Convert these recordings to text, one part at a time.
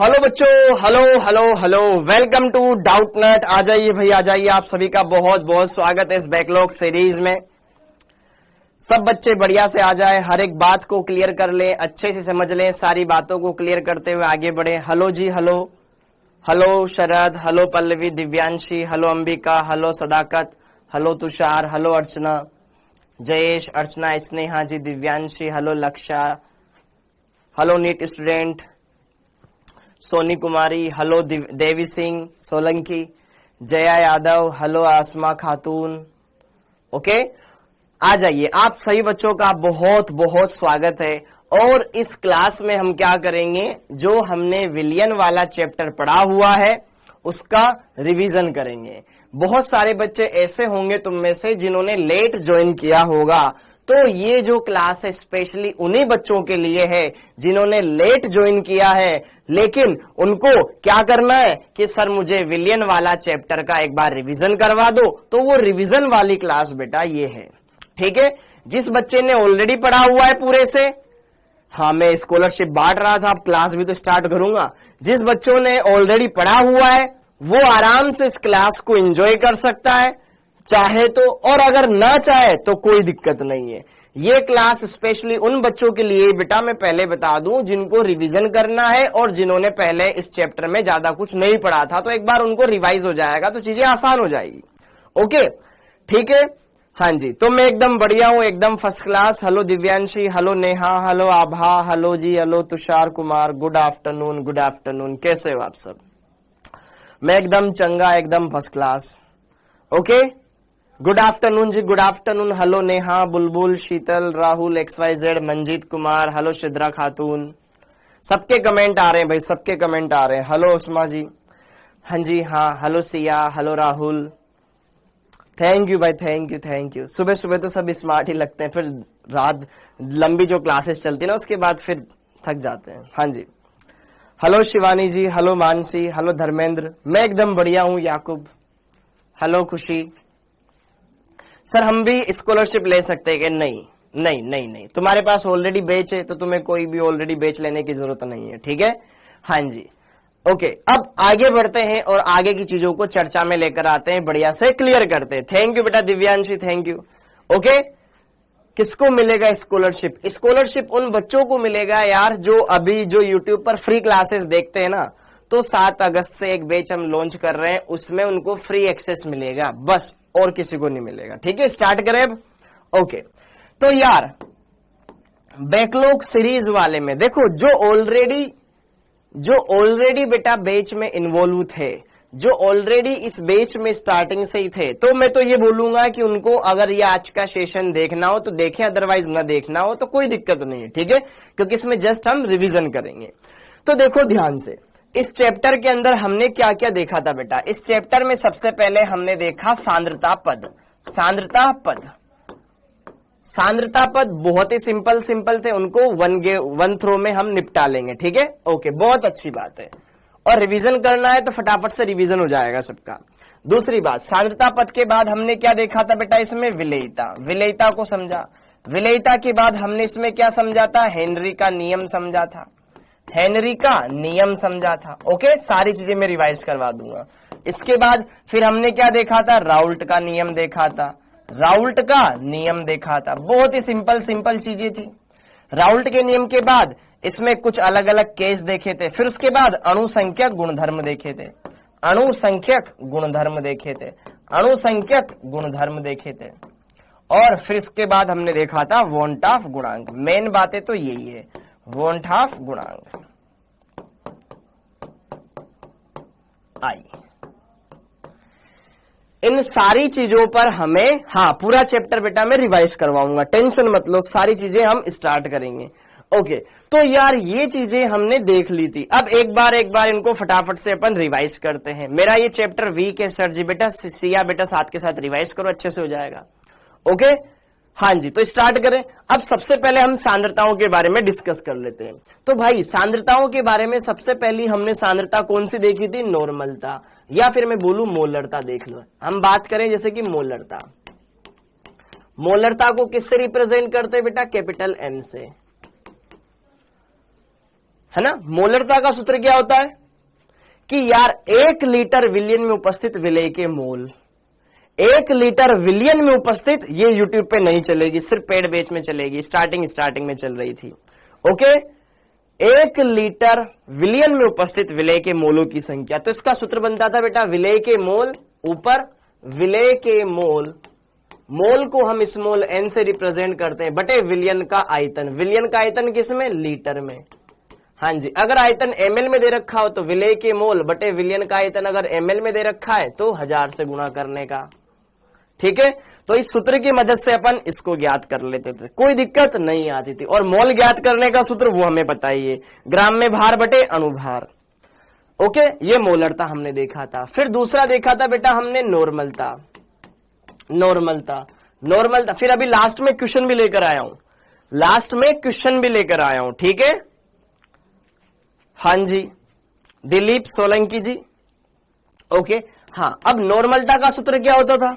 Hello बच्चों, hello hello hello, welcome to Doubtnut. आ जाइए भाई, आ जाइए। आप सभी का बहुत बहुत स्वागत है इस बैकलॉग सीरीज में। सब बच्चे बढ़िया से आ जाए, हर एक बात को क्लियर कर लें, अच्छे से समझ लें, सारी बातों को क्लियर करते हुए आगे बढ़े। Hello ji, hello hello Sharad, hello Pallavi, Divyanshi, hello Ambika, hello Sadakat, hello Tushar, hello Archana, Jayesh, Archana, Sneha ji, Divyanshi, hello Laksha, hello NEET student, Soni Kumari, hello Devi Singh Solanki, Jaya Yadav, hello Aasma Khatoon. Okay, आ जाइए। आप सही बच्चों का बहुत बहुत स्वागत है। और इस क्लास में हम क्या करेंगे, जो हमने विलियन वाला चैप्टर पढ़ा हुआ है उसका रिवीजन करेंगे। बहुत सारे बच्चे ऐसे होंगे तुम में से जिन्होंने लेट ज्वाइन किया होगा, तो ये जो क्लास है स्पेशली उन्हीं बच्चों के लिए है जिन्होंने लेट ज्वाइन किया है, लेकिन उनको क्या करना है कि सर मुझे विलियन वाला चैप्टर का एक बार रिवीजन करवा दो, तो वो रिवीजन वाली क्लास बेटा ये है। ठीक है, जिस बच्चे ने ऑलरेडी पढ़ा हुआ है पूरे से, हाँ मैं स्कॉलरशिप बांट रहा था, अब क्लास भी तो स्टार्ट करूंगा। जिस बच्चों ने ऑलरेडी पढ़ा हुआ है वो आराम से इस क्लास को एंजॉय कर सकता है, चाहे तो, और अगर ना चाहे तो कोई दिक्कत नहीं है। ये क्लास स्पेशली उन बच्चों के लिए बेटा मैं पहले बता दूं जिनको रिवीजन करना है और जिन्होंने पहले इस चैप्टर में ज्यादा कुछ नहीं पढ़ा था, तो एक बार उनको रिवाइज हो जाएगा तो चीजें आसान हो जाएगी। ओके, ठीक है। हाँ जी, तो मैं एकदम बढ़िया हूं, एकदम first class. Hello Divyanshi, hello Neha, hello Abha, hello ji, hello Tushar Kumar, good afternoon, good afternoon. कैसे हो आप सब? मैं एकदम चंगा, एकदम first class. Okay, good afternoon ji, good afternoon. Hello Neha, Bulbul, Sheetal, Rahul, XYZ, Manjeet Kumar, hello Shidra Khatoon. सबके कमेंट आ रहे हैं भाई, सबके कमेंट आ रहे हैं। हेलो उस्मा जी, हाँ जी, हाँ, hello Siya, hello Rahul. Thank you भाई, थैंक यू, थैंक यू। सुबह सुबह तो सब स्मार्ट ही लगते हैं, फिर रात लंबी जो क्लासेस चलती है ना उसके बाद फिर थक जाते हैं। हाँ जी, हेलो शिवानी जी, हेलो मानसी, हेलो धर्मेंद्र। मैं एकदम बढ़िया हूं। याकूब, हेलो खुशी। सर हम भी स्कॉलरशिप ले सकते हैं कि नहीं? नहीं नहीं नहीं, तुम्हारे पास ऑलरेडी बेच है तो तुम्हें कोई भी ऑलरेडी बेच लेने की जरूरत नहीं है। ठीक है, हाँ जी। ओके, अब आगे बढ़ते हैं और आगे की चीजों को चर्चा में लेकर आते हैं, बढ़िया से क्लियर करते हैं। थैंक यू बेटा दिव्यांशी, थैंक यू। ओके, किसको मिलेगा स्कॉलरशिप? स्कॉलरशिप उन बच्चों को मिलेगा यार जो अभी जो यूट्यूब पर फ्री क्लासेस देखते हैं ना, तो 7 अगस्त से एक बैच हम लॉन्च कर रहे हैं, उसमें उनको फ्री एक्सेस मिलेगा, बस, और किसी को नहीं मिलेगा। ठीक है, स्टार्ट करें अब। ओके, तो यार बैकलॉग सीरीज वाले में देखो, जो ऑलरेडी बेटा बैच में इन्वॉल्व थे, जो ऑलरेडी इस बैच में स्टार्टिंग से ही थे, तो मैं तो ये बोलूंगा कि उनको अगर ये आज का सेशन देखना हो तो देखें, अदरवाइज ना देखना हो तो कोई दिक्कत नहीं है। ठीक है, क्योंकि इसमें जस्ट हम रिवीजन करेंगे। तो देखो ध्यान से, इस चैप्टर के अंदर हमने क्या क्या देखा था बेटा? इस चैप्टर में सबसे पहले हमने देखा सांद्रता पद। सांद्रता पद, सांद्रता पद बहुत ही सिंपल थे, उनको वन थ्रो में हम निपटा लेंगे। ठीक है, ओके, बहुत अच्छी बात है। और रिवीजन करना है तो फटाफट से रिवीजन हो जाएगा सबका। दूसरी बात, सांद्रता पद के बाद हमने क्या देखा था बेटा? इसमें विलेयता, विलेयता को समझा। विलेयता के बाद हमने इसमें क्या समझा था? हेनरी का नियम समझा था, हेनरी का नियम समझा था। ओके, सारी चीजें मैं रिवाइज करवा दूंगा। इसके बाद फिर हमने क्या देखा था? राउल्ट का नियम देखा था, राउल्ट का नियम देखा था। बहुत ही सिंपल चीजें थी। राउल्ट के नियम के बाद इसमें कुछ अलग अलग केस देखे थे। फिर उसके बाद अणुसंख्यक गुणधर्म देखे थे, अणुसंख्यक गुणधर्म देखे थे, अणुसंख्यक गुणधर्म देखे थे। और फिर इसके बाद हमने देखा था वॉन्ट-ऑफ गुणांक। मेन बातें तो यही है, वॉन्ट-ऑफ गुणांक आई। इन सारी चीजों पर हमें, हाँ, पूरा चैप्टर बेटा मैं रिवाइज करवाऊंगा, टेंशन मत लो, सारी चीजें हम स्टार्ट करेंगे। ओके, तो यार ये चीजें हमने देख ली थी। अब एक बार इनको फटाफट से अपन रिवाइज करते हैं। मेरा ये चैप्टर वीक है सर जी। बेटा सिया बेटा साथ के साथ रिवाइज करो, अच्छे से हो जाएगा। ओके, हाँ जी, तो स्टार्ट करें। अब सबसे पहले हम सांद्रताओं के बारे में डिस्कस कर लेते हैं। तो भाई सांद्रताओं के बारे में सबसे पहली हमने सांद्रता कौन सी देखी थी? नॉर्मलता, या फिर मैं बोलूं मोलरता। देख लो, हम बात करें जैसे कि मोलरता। मोलरता को किससे रिप्रेजेंट करते हैं बेटा? कैपिटल M से। है ना। मोलरता का सूत्र क्या होता है कि यार 1 लीटर विलियन में उपस्थित विलेय के मोल, 1 लीटर विलियन में उपस्थित, ये यूट्यूब पे नहीं चलेगी, सिर्फ पेड बैच में चलेगी, स्टार्टिंग में चल रही थी। ओके, 1 लीटर विलियन में उपस्थित विलेय के मोलों की संख्या। तो इसका सूत्र बनता था बेटा विलेय के मोल ऊपर विलेय के मोल, मोल को हम स्मॉल n से रिप्रेजेंट करते हैं, बटे विलियन का आयतन। विलियन का आयतन किसमें? लीटर में। हाँ जी, अगर आयतन ml में दे रखा हो तो विलेय के मोल बटे विलियन का आयतन अगर ml में दे रखा है तो 1000 से गुणा करने का। ठीक है, तो इस सूत्र की मदद से अपन इसको ज्ञात कर लेते थे, कोई दिक्कत नहीं आती थी। और मोल ज्ञात करने का सूत्र वो हमें बताइए, ग्राम में भार बटे अणुभार। ओके, ये मोलरता हमने देखा था। फिर दूसरा देखा था बेटा हमने नॉर्मलता। नॉर्मलता फिर अभी लास्ट में क्वेश्चन भी लेकर आया हूं, ठीक है। हाँ जी, दिलीप सोलंकी जी। ओके, हाँ, अब नॉर्मलता का सूत्र क्या होता था?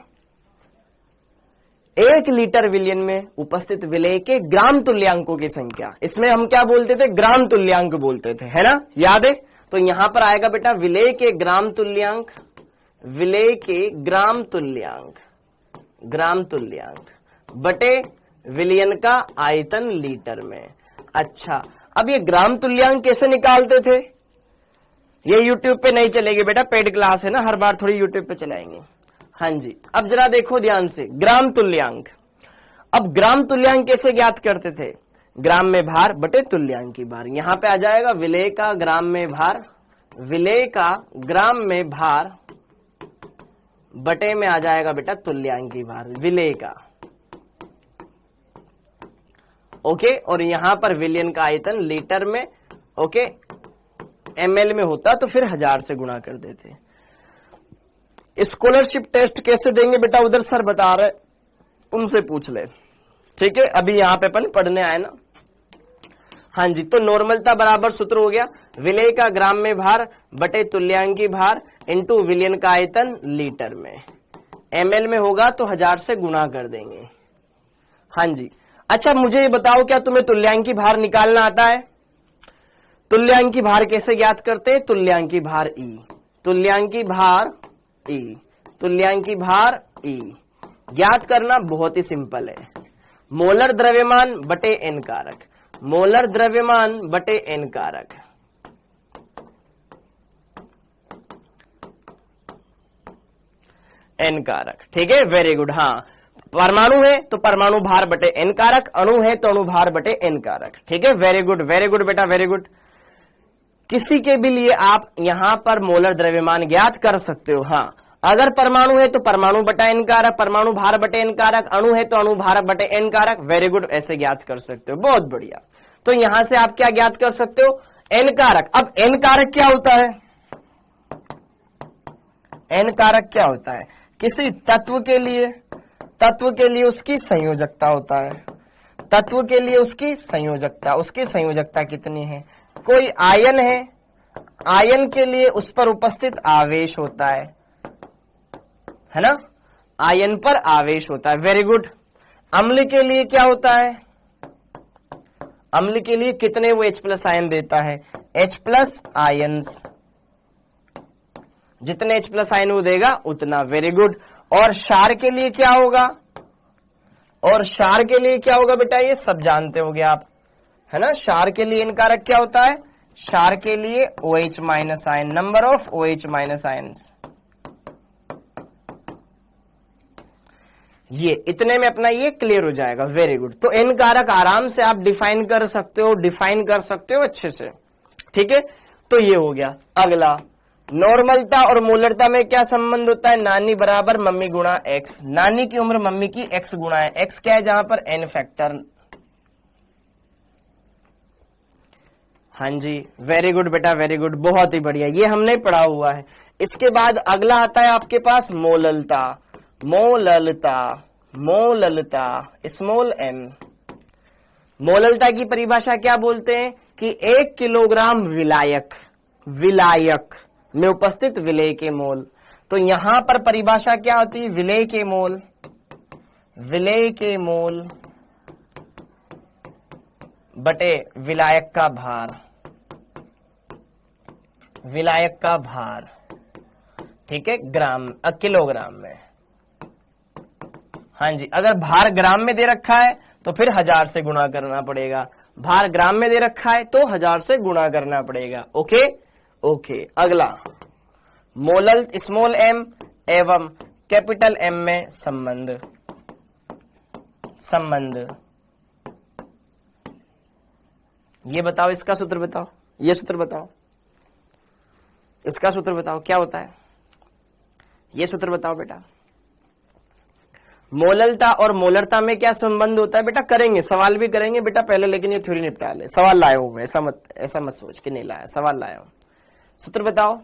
1 लीटर विलियन में उपस्थित विलेय के ग्राम तुल्यांकों की संख्या। इसमें हम क्या बोलते थे? ग्राम तुल्यांक बोलते थे, है ना, याद है। तो यहां पर आएगा बेटा विलेय के ग्राम तुल्यांक, विलेय के ग्राम तुल्यांक बटे विलियन का आयतन लीटर में। अच्छा, अब ये ग्राम तुल्यांक कैसे निकालते थे? ये यूट्यूब पे नहीं चलेगी बेटा, पेड क्लास है ना, हर बार थोड़ी यूट्यूब पे चलाएंगे। हाँ जी, अब जरा देखो ध्यान से, ग्राम तुल्यांक। अब ग्राम तुल्यांक कैसे ज्ञात करते थे? ग्राम में भार बटे तुल्यांक की भार। यहां पे आ जाएगा विलेय का ग्राम में भार, विलेय का ग्राम में भार बटे में आ जाएगा बेटा तुल्यांक की भार, विलेय का। ओके, और यहां पर विलियन का आयतन लीटर में, ओके, ml में होता तो फिर 1000 से गुणा कर देते। स्कॉलरशिप टेस्ट कैसे देंगे बेटा? उधर सर बता रहे, उनसे पूछ ले, ठीक है। अभी यहां पे अपन पढ़ने आए ना। हाँ जी, तो नॉर्मलता बराबर सूत्र हो गया विलेय का ग्राम में भार बटे तुल्यांक की भार इंटू विलियन का आयतन लीटर में। ml में होगा तो 1000 से गुणा कर देंगे। हाँ जी, अच्छा मुझे ये बताओ, क्या तुम्हें तुल्यांक की भार निकालना आता है? तुल्यांक की भार कैसे ज्ञात करते हैं? तुल्यांक की भार E, तुल्यांक की भार E, तुल्यांक की भार E ज्ञात करना बहुत ही सिंपल है। मोलर द्रव्यमान बटे n कारक, मोलर द्रव्यमान बटे n कारक। n कारक, ठीक है, वेरी गुड। हाँ, परमाणु है तो परमाणु भार बटे n कारक, अणु है तो अणु भार बटे n कारक। ठीक है, वेरी गुड बेटा, वेरी गुड। किसी के भी लिए आप यहां पर मोलर द्रव्यमान ज्ञात कर सकते हो। हाँ, अगर परमाणु है तो परमाणु बटा n कारक, परमाणु भार बटे n कारक, अणु है तो अणु भार बटे n कारक। वेरी गुड, ऐसे ज्ञात कर सकते हो, बहुत बढ़िया। तो यहां से आप क्या ज्ञात कर सकते हो? n कारक। अब n कारक क्या होता है? n कारक क्या होता है? किसी तत्व के लिए उसकी संयोजकता होता है, तत्व के लिए उसकी संयोजकता कितनी है? कोई आयन है, आयन के लिए उस पर उपस्थित आवेश होता है ना, आयन पर आवेश होता है। Very good. अम्ल के लिए क्या होता है? अम्ल के लिए कितने वो H+ आयन देता है? H+ आयन्स, जितने H+ आयन वो देगा उतना। Very good. और क्षार के लिए क्या होगा? बेटा, ये सब जानते होगे आप, है ना। क्षार के लिए n कारक क्या होता है? क्षार के लिए OH- ion, number of OH- ions. ये इतने में अपना ये क्लियर हो जाएगा। Very good. तो n कारक आराम से आप डिफाइन कर सकते हो अच्छे से, ठीक है। तो ये हो गया। अगला, नॉर्मलता और मोलरता में क्या संबंध होता है? नानी बराबर मम्मी गुणा x। नानी की उम्र मम्मी की x गुणा है। x क्या है? जहां पर n फैक्टर। हाँ जी, वेरी गुड बेटा, वेरी गुड, बहुत ही बढ़िया, ये हमने पढ़ा हुआ है। इसके बाद अगला आता है आपके पास मोललता। Small m। मोललता की परिभाषा क्या बोलते हैं? कि 1 किलोग्राम विलायक में उपस्थित विलेय के मोल। तो यहां पर परिभाषा क्या होती है? विलेय के मोल बटे विलायक का भार। विलायक का भार, ठीक है, किलोग्राम में। हाँ जी, अगर भार ग्राम में दे रखा है तो फिर 1000 से गुणा करना पड़ेगा, भार ग्राम में दे रखा है तो 1000 से गुणा करना पड़ेगा। ओके ओके, अगला मोलल स्मॉल एम एवं कैपिटल एम में संबंध। ये बताओ, इसका सूत्र बताओ, ये सूत्र बताओ, इसका सूत्र बताओ क्या होता है, ये सूत्र बताओ बेटा। मोललता और मोलरता में क्या संबंध होता है बेटा? करेंगे, सवाल भी करेंगे बेटा पहले, लेकिन ये थ्योरी निपटा ले। सवाल लाया हूं मैं, ऐसा मत सोच के नहीं लाया, सवाल लाया हूं। सूत्र बताओ,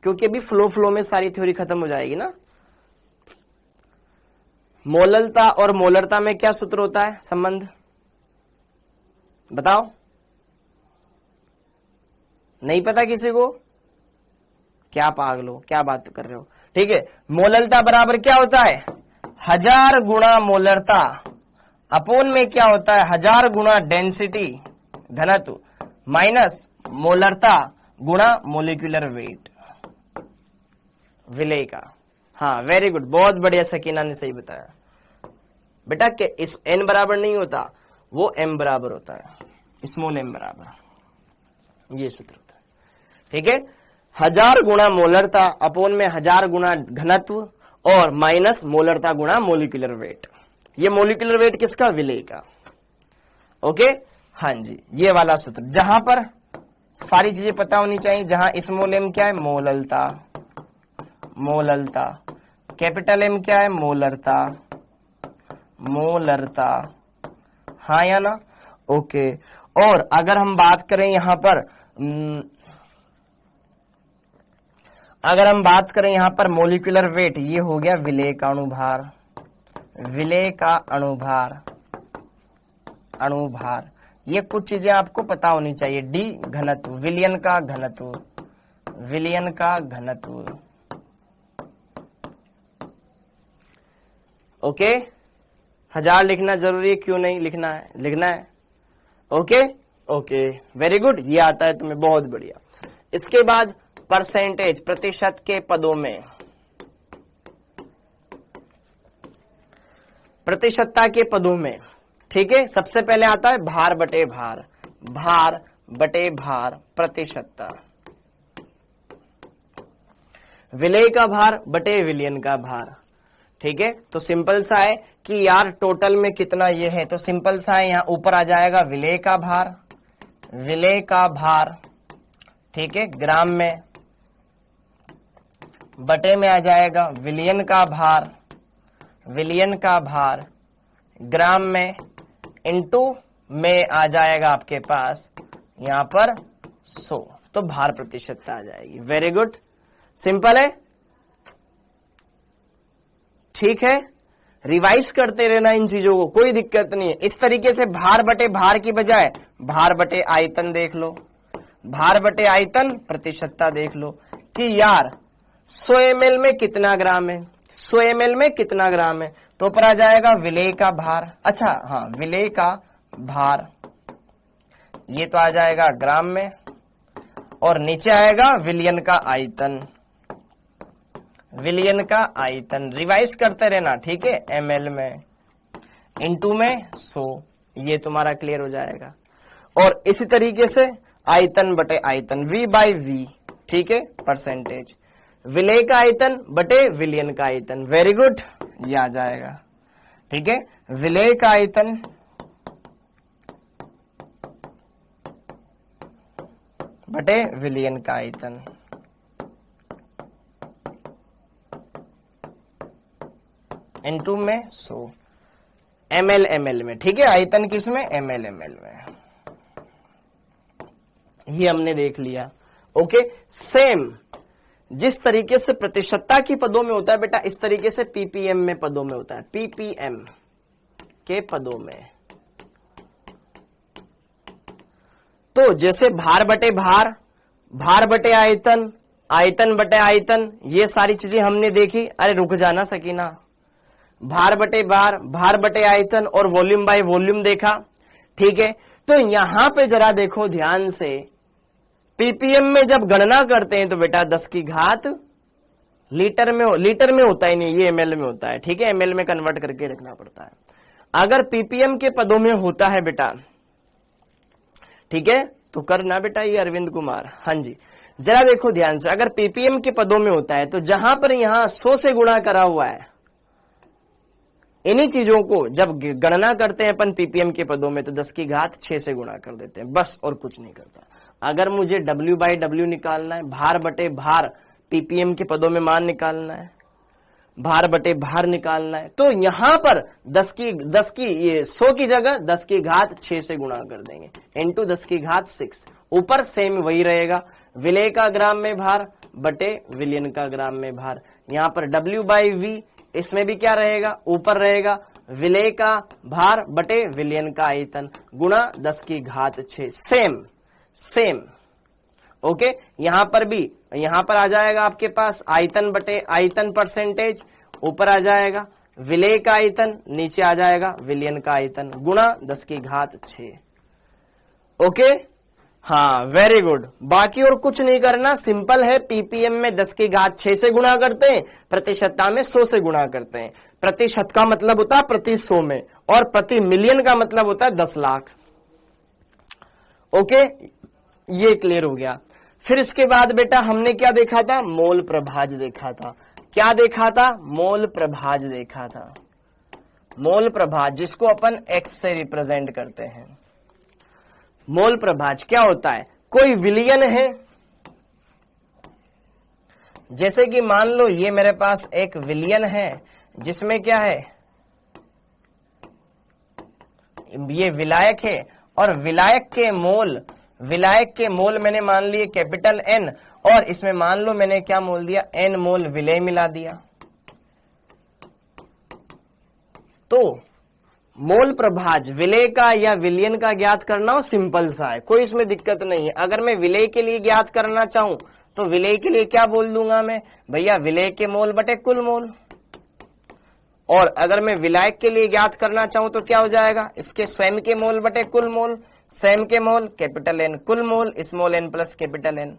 क्योंकि अभी फ्लो में सारी थ्योरी खत्म हो जाएगी ना। मोललता और मोलरता में क्या सूत्र होता है, संबंध बताओ। नहीं पता किसी को? क्या पागलो, क्या बात कर रहे हो? ठीक है, मोललता बराबर क्या होता है? 1000 गुणा मोलरता अपोन में क्या होता है? 1000 गुणा डेंसिटी घनत्व माइनस मोलरता गुणा मोलिकुलर वेट, विलेय का। हाँ वेरी गुड, बहुत बढ़िया, सकीना ने सही बताया बेटा कि इस n बराबर नहीं होता, वो m बराबर होता है, स्मॉल m बराबर, ये सूत्र होता है। ठीक है, 1000 गुणा मोलरता अपोन में 1000 गुणा घनत्व और माइनस मोलरता गुणा मोलिकुलर वेट। ये मोलिकुलर वेट किसका? विलेय का। ओके हाँ जी, ये वाला सूत्र, जहां पर सारी चीजें पता होनी चाहिए। जहां स्मॉल m क्या है? मोललता, कैपिटल M क्या है? मोलरता, हाँ या ना? ओके, और अगर हम बात करें यहां पर मोलिकुलर वेट, ये हो गया विलेय का अणुभार। ये कुछ चीजें आपको पता होनी चाहिए। डी घनत्व, विलयन का घनत्व। ओके, 1000 लिखना जरूरी है, क्यों नहीं लिखना है? ओके ओके, वेरी गुड, ये आता है तुम्हें, बहुत बढ़िया। इसके बाद परसेंटेज, प्रतिशत के पदों में, प्रतिशतता के पदों में। ठीक है, सबसे पहले आता है भार बटे भार, प्रतिशतता, विलेय का भार बटे विलयन का भार। ठीक है, तो सिंपल सा है कि यार टोटल में कितना ये है, तो सिंपल सा है, यहां ऊपर आ जाएगा विलेय का भार, ठीक है, ग्राम में, बटे में आ जाएगा विलयन का भार ग्राम में, इनटू में आ जाएगा आपके पास यहां पर 100, तो भार प्रतिशतता आ जाएगी। वेरी गुड, सिंपल है, ठीक है। रिवाइज करते रहना इन चीजों को, कोई दिक्कत नहीं है। इस तरीके से भार बटे भार की बजाय भार बटे आयतन देख लो, भार बटे आयतन प्रतिशतता देख लो कि यार 100 ml में कितना ग्राम है, 100 ml में कितना ग्राम है, तो ऊपर आ जाएगा विलेय का भार। अच्छा हाँ, विलेय का भार, ये तो आ जाएगा ग्राम में, और नीचे आएगा विलयन का आयतन, रिवाइज करते रहना, ठीक है, ml में, इनटू में 100, ये तुम्हारा क्लियर हो जाएगा। और इसी तरीके से आयतन बटे आयतन, V बाई V, ठीक है, परसेंटेज, विलेय का आयतन बटे विलयन का आयतन। वेरी गुड, ये आ जाएगा, ठीक है, विलेय का आयतन बटे विलयन का आयतन, इनटू में 100, ml में, ठीक है, आयतन किस में? ml में, ये हमने देख लिया। ओके, सेम जिस तरीके से प्रतिशतता की पदों में होता है बेटा, इस तरीके से ppm में पदों में होता है, ppm के पदों में। तो जैसे भार बटे भार, भार बटे आयतन, आयतन बटे आयतन, ये सारी चीजें हमने देखी। अरे रुक जाना सकीना, भार बटे भार, भार बटे आयतन और वॉल्यूम बाय वॉल्यूम देखा, ठीक है। तो यहां पे जरा देखो ध्यान से, पीपीएम में जब गणना करते हैं तो बेटा 10 की घात लीटर में होता ही नहीं, ये एमएल में होता है, ठीक है, एमएल में कन्वर्ट करके रखना पड़ता है। अगर पीपीएम के पदों में होता है बेटा, ठीक है, तो करना बेटा ये अरविंद कुमार, हाँ जी, जरा देखो ध्यान से, अगर पीपीएम के पदों में होता है तो जहां पर यहां 100 से गुणा करा हुआ है, इन्हीं चीजों को जब गणना करते हैं अपन पीपीएम के पदों में तो 10 की घात 6 से गुणा कर देते हैं, बस और कुछ नहीं करता। अगर मुझे W/W निकालना है, भार बटे भार पीपीएम के पदों में मान निकालना है, भार बटे भार निकालना है, तो यहां पर 10 की ये 100 की जगह 10 की घात 6 से गुणा कर देंगे, इंटू 10 की घात 6। ऊपर सेम वही रहेगा, विलेय का ग्राम में भार बटे विलियन का ग्राम में भार। यहां पर W/V, इसमें भी क्या रहेगा, ऊपर रहेगा विलेय का भार बटे विलियन का आयतन गुणा 10 की घात 6, सेम। ओके, यहां पर भी, यहां पर आ जाएगा आपके पास आयतन बटे आयतन परसेंटेज, ऊपर आ जाएगा विलेय का आयतन, नीचे आ जाएगा विलियन का आयतन गुणा 10 की घात 6। ओके, हाँ, वेरी गुड। बाकी और कुछ नहीं करना, सिंपल है। पीपीएम में 10 की घात 6 से गुणा करते हैं, प्रतिशतता में 100 से गुणा करते हैं। प्रतिशत का मतलब होता है प्रति 100 में, और प्रति मिलियन का मतलब होता है 10 लाख। ओके, ये क्लियर हो गया। फिर इसके बाद बेटा हमने क्या देखा था, मोल प्रभाज देखा था। क्या देखा था, मोल प्रभाज देखा था। मोल प्रभाज जिसको अपन एक्स से रिप्रेजेंट करते हैं। मोल प्रभाज क्या होता है, कोई विलियन है, जैसे कि मान लो ये मेरे पास एक विलियन है जिसमें क्या है, ये विलायक है, और विलायक के मोल मैंने मान लिए कैपिटल एन, और इसमें मान लो मैंने क्या मोल दिया, एन मोल विलेय मिला दिया। तो मोल प्रभाज विलेय का या विलियन का ज्ञात करना हो, सिंपल सा है, कोई इसमें दिक्कत नहीं है। अगर मैं विलेय के लिए ज्ञात करना चाहूं तो विलेय के लिए क्या बोल दूंगा मैं, भैया विलेय के मोल बटे कुल मोल। और अगर मैं विलायक के लिए ज्ञात करना चाहूं तो क्या हो जाएगा, इसके स्वयं के मोल बटे कुल मोल, स्वयं के मोल कैपिटल एन, कुल mole small N plus capital N.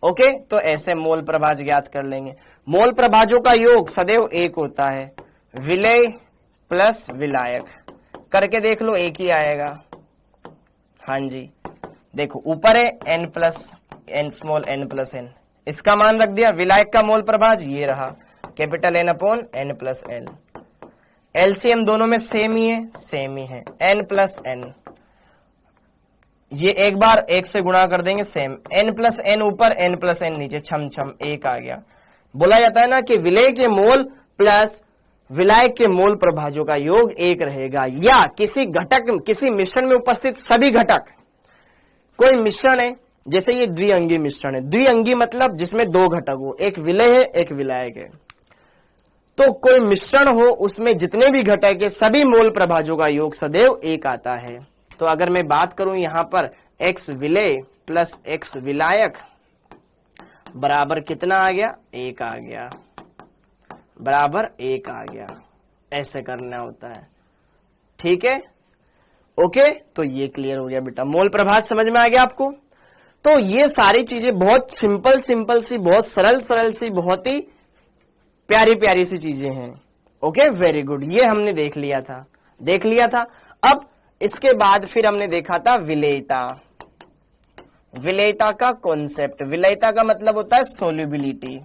Okay, तो ऐसे मोल प्रभाज ज्ञात कर लेंगे। मोल प्रभाजों का योग सदैव एक होता है, विलेय प्लस विलायक। करके देख लो, एक ही आएगा। हाँ जी, देखो ऊपर है N plus N small N plus N, इसका मान रख दिया। विलायक का मोल प्रभाज ये रहा, capital N upon N plus N. LCM दोनों में सेम ही है, एन प्लस एन। ये एक बार एक से गुणा कर देंगे, सेम, एन प्लस एन ऊपर एन प्लस एन नीचे, छम छम एक आ गया। बोला जाता है ना कि विलेय के मोल प्लस विलायक के मोल प्रभाजों का योग एक रहेगा, या किसी घटक, किसी मिश्रण में उपस्थित सभी घटक। कोई मिश्रण है, जैसे ये द्विअंगी मिश्रण है, द्विअंगी मतलब जिसमें दो घटक हो, एक विलेय है एक विलायक है। तो कोई मिश्रण हो, उसमें जितने भी घटक है सभी मोल प्रभाजों का योग सदैव एक आता है। तो अगर मैं बात करूं यहां पर एक्स विलेय प्लस एक्स विलायक बराबर कितना आ गया, एक आ गया, बराबर एक आ गया। ऐसे करना होता है, ठीक है। ओके, तो ये क्लियर हो गया बेटा, मोल प्रभाज समझ में आ गया आपको। तो ये सारी चीजें बहुत सिंपल सी, बहुत सरल सी, बहुत ही प्यारी सी चीजें हैं। ओके, वेरी गुड, ये हमने देख लिया था। अब इसके बाद फिर हमने देखा था विलेयता का कॉन्सेप्ट। विलेयता का मतलब होता है सोल्यूबिलिटी,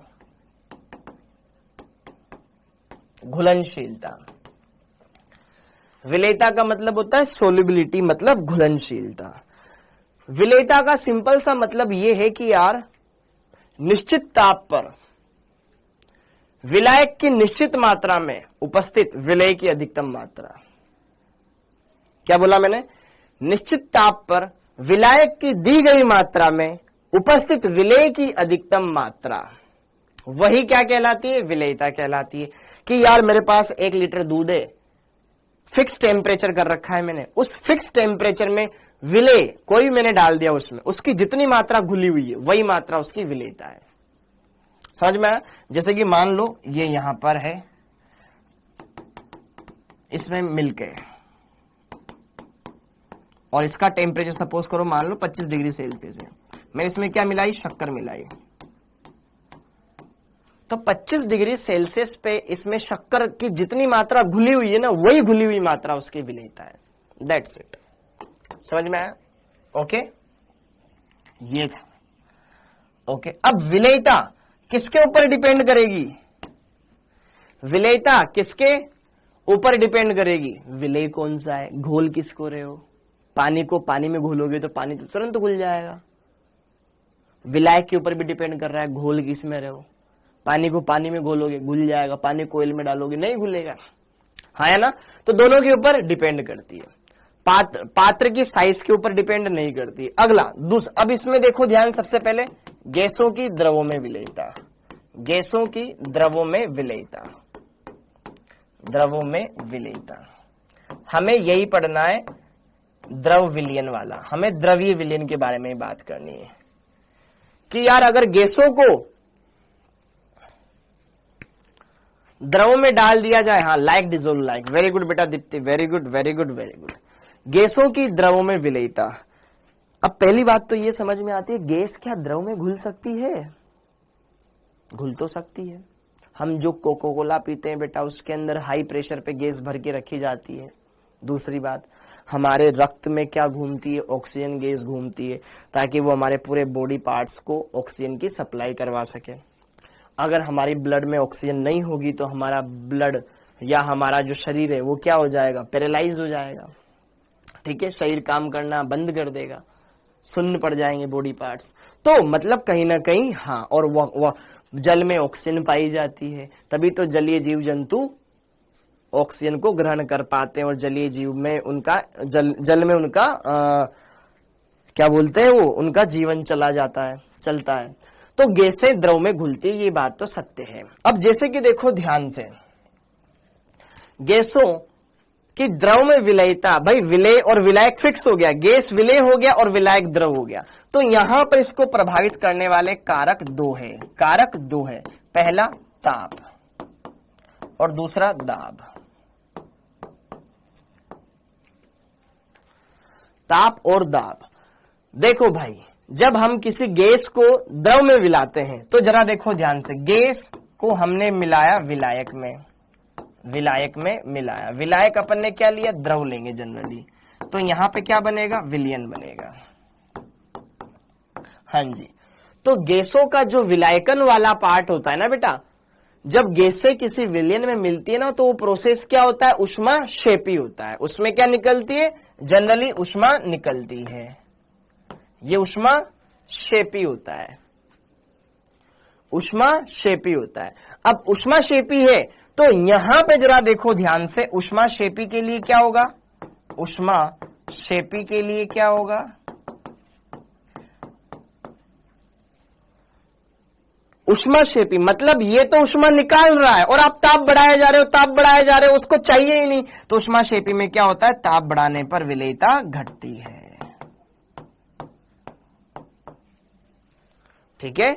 घुलनशीलता। विलेयता का मतलब होता है सोल्यूबिलिटी, मतलब घुलनशीलता। विलेयता का सिंपल सा मतलब यह है कि यार निश्चित ताप पर विलायक की निश्चित मात्रा में उपस्थित विलेय की अधिकतम मात्रा। क्या बोला मैंने, निश्चित ताप पर विलायक की दी गई मात्रा में उपस्थित विलेय की अधिकतम मात्रा, वही क्या कहलाती है, विलेयता कहलाती है। कि यार मेरे पास 1 लीटर दूध है, फिक्स टेम्परेचर कर रखा है मैंने, उस फिक्स टेम्परेचर में विलेय कोई मैंने डाल दिया, उसमें उसकी जितनी मात्रा घुली हुई है वही मात्रा उसकी विलेयता है। समझ में आया। जैसे कि मान लो ये यहां पर है, इसमें मिल्क है और इसका टेम्परेचर सपोज करो मान लो 25 डिग्री सेल्सियस है, मैंने इसमें क्या मिलाई, शक्कर मिलाई। तो 25 डिग्री सेल्सियस पे इसमें शक्कर की जितनी मात्रा घुली हुई है ना, वही घुली हुई मात्रा उसकी विलेयता है। That's it. समझ में आया? ओके, ये था। ओके, अब विलेयता किसके ऊपर डिपेंड करेगी? विलेयता किसके ऊपर डिपेंड करेगी? विलेय कौन सा है, घोल किसको रहे हो। पानी को पानी में घोलोगे तो पानी तो तुरंत घुल जाएगा। विलायक के ऊपर भी डिपेंड कर रहा है, घोल किस में रहे हो। पानी को पानी में घोलोगे घुल जाएगा, पानी को ऑयल में डालोगे नहीं घुलेगा, हाँ है ना। तो दोनों के ऊपर डिपेंड करती है। पात्र की साइज के ऊपर डिपेंड नहीं करती। अगला अब इसमें देखो ध्यान, सबसे पहले गैसों की द्रवों में विलेयता, गैसों की द्रवों में विलेयता, द्रवों में विलेयता। हमें यही पढ़ना है, द्रव विलयन वाला। हमें द्रवीय विलयन के बारे में बात करनी है कि यार अगर गैसों को द्रवों में डाल दिया जाए, हाँ like dissolve like, very good बेटा Deepti, very good very good very good. गैसों की द्रवों में विलेयता। अब पहली बात तो ये समझ में आती है, गैस क्या द्रव में घुल सकती है? घुल तो सकती है। हम जो कोको कोला पीते हैं बेटा, उसके अंदर हाई प्रेशर पे गैस भर के रखी जाती है। दूसरी बात, हमारे रक्त में क्या घूमती है, ऑक्सीजन गैस घूमती है, ताकि वो हमारे पूरे बॉडी पार्ट्स को ऑक्सीजन की सप्लाई करवा सके। अगर हमारी ब्लड में ऑक्सीजन नहीं होगी तो हमारा ब्लड या हमारा जो शरीर है वो क्या हो जाएगा, पैरालाइज हो जाएगा। ठीक है, शरीर काम करना बंद कर देगा, सुन्न पड़ जाएंगे बॉडी पार्ट्स। तो मतलब कहीं ना कहीं हाँ, और वह जल में ऑक्सीजन पाई जाती है, तभी तो जलीय जीव जंतु ऑक्सीजन को ग्रहण कर पाते हैं, और जलीय जीव में उनका जल में उनका क्या बोलते हैं वो, उनका जीवन चलता है। तो गैसें द्रव में घुलती है, ये बात तो सत्य है। अब जैसे कि देखो ध्यान से, गैसों की द्रव में विलेयता, भाई विलेय और विलायक फिक्स हो गया, गैस विलेय हो गया और विलायक द्रव हो गया। तो यहां पर इसको प्रभावित करने वाले कारक दो है, कारक दो है। पहला ताप और दूसरा दाब। ताप और दाब। देखो भाई, जब हम किसी गैस को द्रव में मिलाते हैं तो जरा देखो ध्यान से, गैस को हमने मिलाया विलायक में, विलायक में मिलाया। विलायक अपन ने क्या लिया, द्रव लेंगे जनरली, तो यहां पे क्या बनेगा, विलयन बनेगा। हाँ जी, तो गैसों का जो विलायकन वाला पार्ट होता है ना बेटा, जब गैसें किसी विलयन में मिलती है ना, तो वो प्रोसेस क्या होता है, ऊष्माक्षेपी होता है। उसमें क्या निकलती है, जनरली ऊष्मा निकलती है, ये ऊष्माक्षेपी होता है, ऊष्माक्षेपी होता है। अब ऊष्माक्षेपी है तो यहां पे जरा देखो ध्यान से, ऊष्माक्षेपी के लिए क्या होगा, ऊष्माक्षेपी के लिए क्या होगा, ऊष्माक्षेपी मतलब ये तो ऊष्मा निकाल रहा है और आप ताप बढ़ाए जा रहे हो, ताप बढ़ाए जा रहे हो, उसको चाहिए ही नहीं। तो ऊष्माक्षेपी में क्या होता है, ताप बढ़ाने पर विलेयता घटती है। ठीक है,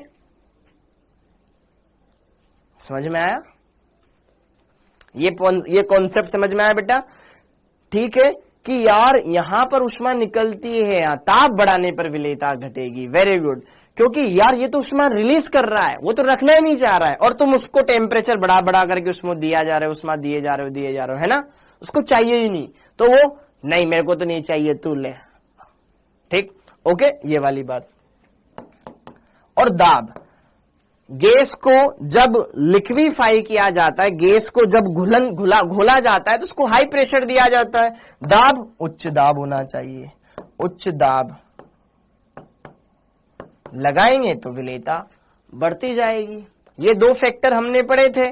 समझ में आया, ये कॉन्सेप्ट समझ में आया बेटा। ठीक है कि यार यहां पर ऊष्मा निकलती है, ताप बढ़ाने पर विलेयता घटेगी। वेरी गुड, क्योंकि यार ये तो ऊष्मा रिलीज कर रहा है, वो तो रखना ही नहीं चाह रहा है, और तुम उसको टेम्परेचर बढ़ा बढ़ा करके उसमें दिया जा रहे हो, उष्मा दिए जा रहे हो, है ना, उसको चाहिए ही नहीं, तो वो नहीं मेरे को तो नहीं चाहिए, तू ले। ठीक, ओके, ये वाली बात। और दाब, गैस को जब लिक्विफाई किया जाता है, गैस को जब घोला जाता है तो उसको हाई प्रेशर दिया जाता है। दाब, उच्च दाब होना चाहिए, उच्च दाब लगाएंगे तो विलेयता बढ़ती जाएगी। ये दो फैक्टर हमने पढ़े थे।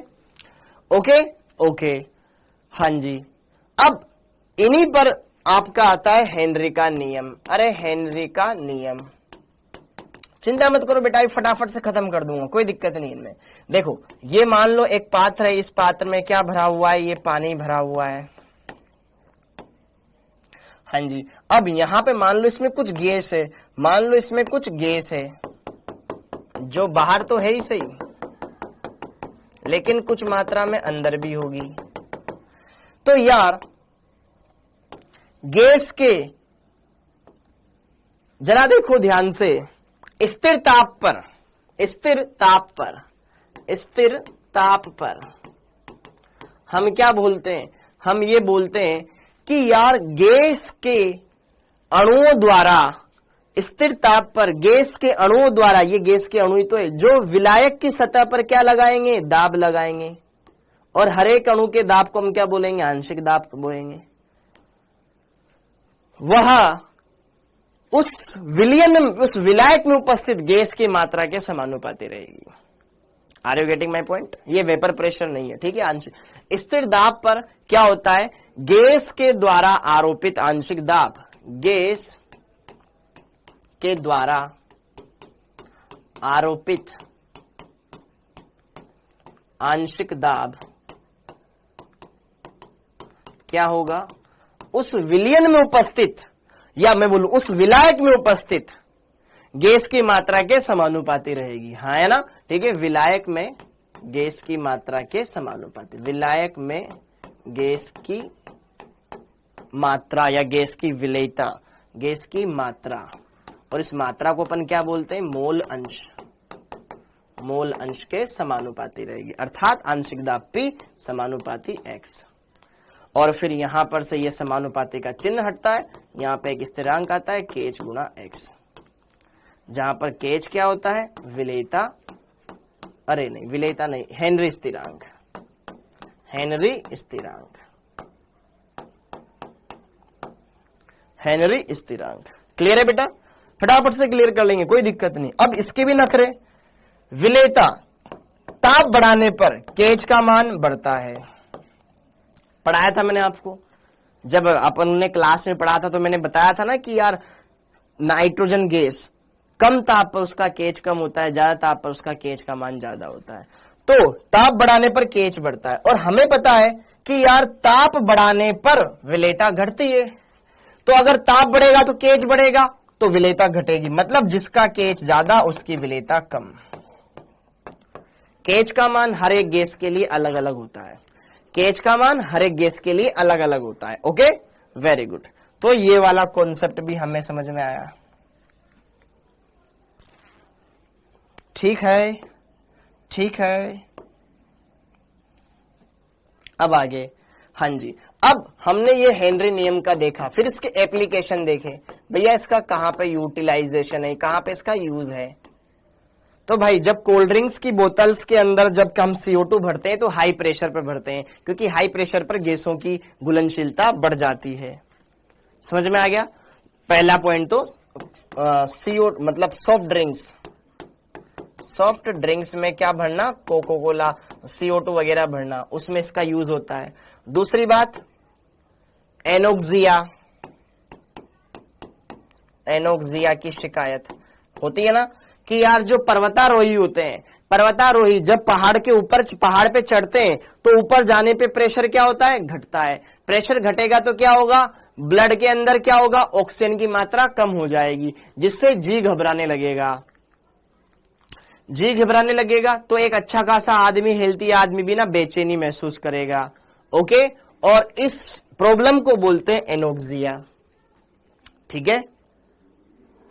ओके ओके, हाँ जी। अब इन्हीं पर आपका आता है हेनरी का नियम। अरे हेनरी का नियम, चिंता मत करो बेटा, फटाफट से खत्म कर दूंगा, कोई दिक्कत नहीं इनमें। देखो ये मान लो एक पात्र है, इस पात्र में क्या भरा हुआ है, ये पानी भरा हुआ है। हाँ जी, अब यहां पे मान लो इसमें कुछ गैस है, मान लो इसमें कुछ गैस है जो बाहर तो है ही सही, लेकिन कुछ मात्रा में अंदर भी होगी। तो यार गैस के जरा देखो ध्यान से, स्थिर ताप पर, स्थिर ताप पर, स्थिर ताप पर हम क्या बोलते हैं? हम ये बोलते हैं कि यार गैस के अणुओं द्वारा, स्थिर ताप पर गैस के अणुओं द्वारा, ये गैस के अणु ही तो है, जो विलायक की सतह पर क्या लगाएंगे? दाब लगाएंगे। और हर एक अणु के दाब को हम क्या बोलेंगे? आंशिक दाब बोलेंगे। वह उस विलायक में उपस्थित गैस की मात्रा के समानुपाती रहेगी। Are you getting my point? ये वेपर प्रेशर नहीं है, ठीक है। आंशिक स्थिर दाब पर क्या होता है? गैस के द्वारा आरोपित आंशिक दाब, गैस के द्वारा आरोपित आंशिक दाब क्या होगा? उस विलयन में उपस्थित, या मैं बोलूं उस विलायक में उपस्थित गैस की मात्रा के समानुपाती रहेगी। हाँ है ना, ठीक है। विलायक में गैस की मात्रा के समानुपाती, विलायक में गैस की मात्रा या गैस की विलेयता, गैस की मात्रा, और इस मात्रा को अपन क्या बोलते हैं? मोल अंश, मोल अंश के समानुपाती रहेगी, अर्थात आंशिक दाब P समानुपाती X। और फिर यहां पर से ये समानुपाती का चिन्ह हटता है, यहां पे एक स्थिरांक आता है KH गुणा X, जहां पर KH क्या होता है? विलेयता, अरे नहीं विलेयता नहीं, हेनरी स्थिरांक, हेनरी स्थिरांक, हेनरी स्थिरांक। क्लियर है बेटा? फटाफट से क्लियर कर लेंगे, कोई दिक्कत नहीं। अब इसके भी नखरे, विलेयता, ताप बढ़ाने पर KH का मान बढ़ता है। पढ़ाया था मैंने आपको, जब अपन ने क्लास में पढ़ा था तो मैंने बताया था ना कि यार नाइट्रोजन गैस कम ताप पर उसका KH कम होता है, ज्यादा ताप पर उसका KH का मान ज्यादा होता है। तो ताप बढ़ाने पर KH बढ़ता है, और हमें पता है कि यार ताप बढ़ाने पर विलेयता घटती है। तो अगर ताप बढ़ेगा तो KH बढ़ेगा, तो विलेयता घटेगी। मतलब जिसका KH ज्यादा उसकी विलेयता कम। KH का मान हर एक गैस के लिए अलग अलग होता है, KH का मान हर एक गैस के लिए अलग अलग होता है। Okay, very good. तो ये वाला कॉन्सेप्ट भी हमें समझ में आया। ठीक है, ठीक है। अब आगे, हाँ जी, अब हमने ये हेनरी नियम का देखा, फिर इसके एप्लीकेशन देखे। भैया इसका कहां पे यूटिलाइजेशन है, कहां पे इसका यूज है? तो भाई जब कोल्ड ड्रिंक्स की बोतल्स के अंदर जब हम CO2 भरते हैं तो हाई प्रेशर पर भरते हैं, क्योंकि हाई प्रेशर पर गैसों की घुलनशीलता बढ़ जाती है। समझ में आ गया? पहला पॉइंट तो CO मतलब सॉफ्ट ड्रिंक्स, सॉफ्ट ड्रिंक्स में क्या भरना? कोको कोला, CO2 वगैरह भरना, उसमें इसका यूज होता है। दूसरी बात, एनोक्सिया, एनोक्सिया की शिकायत होती है ना कि यार जो पर्वतारोही होते हैं, पर्वतारोही जब पहाड़ के ऊपर, पहाड़ पे चढ़ते हैं तो ऊपर जाने पे प्रेशर क्या होता है? घटता है। प्रेशर घटेगा तो क्या होगा? ब्लड के अंदर क्या होगा? ऑक्सीजन की मात्रा कम हो जाएगी, जिससे जी घबराने लगेगा। जी घबराने लगेगा तो एक अच्छा खासा आदमी, हेल्थी आदमी भी ना बेचैनी महसूस करेगा। ओके, और इस प्रॉब्लम को बोलते हैं एनोक्सिया। ठीक है,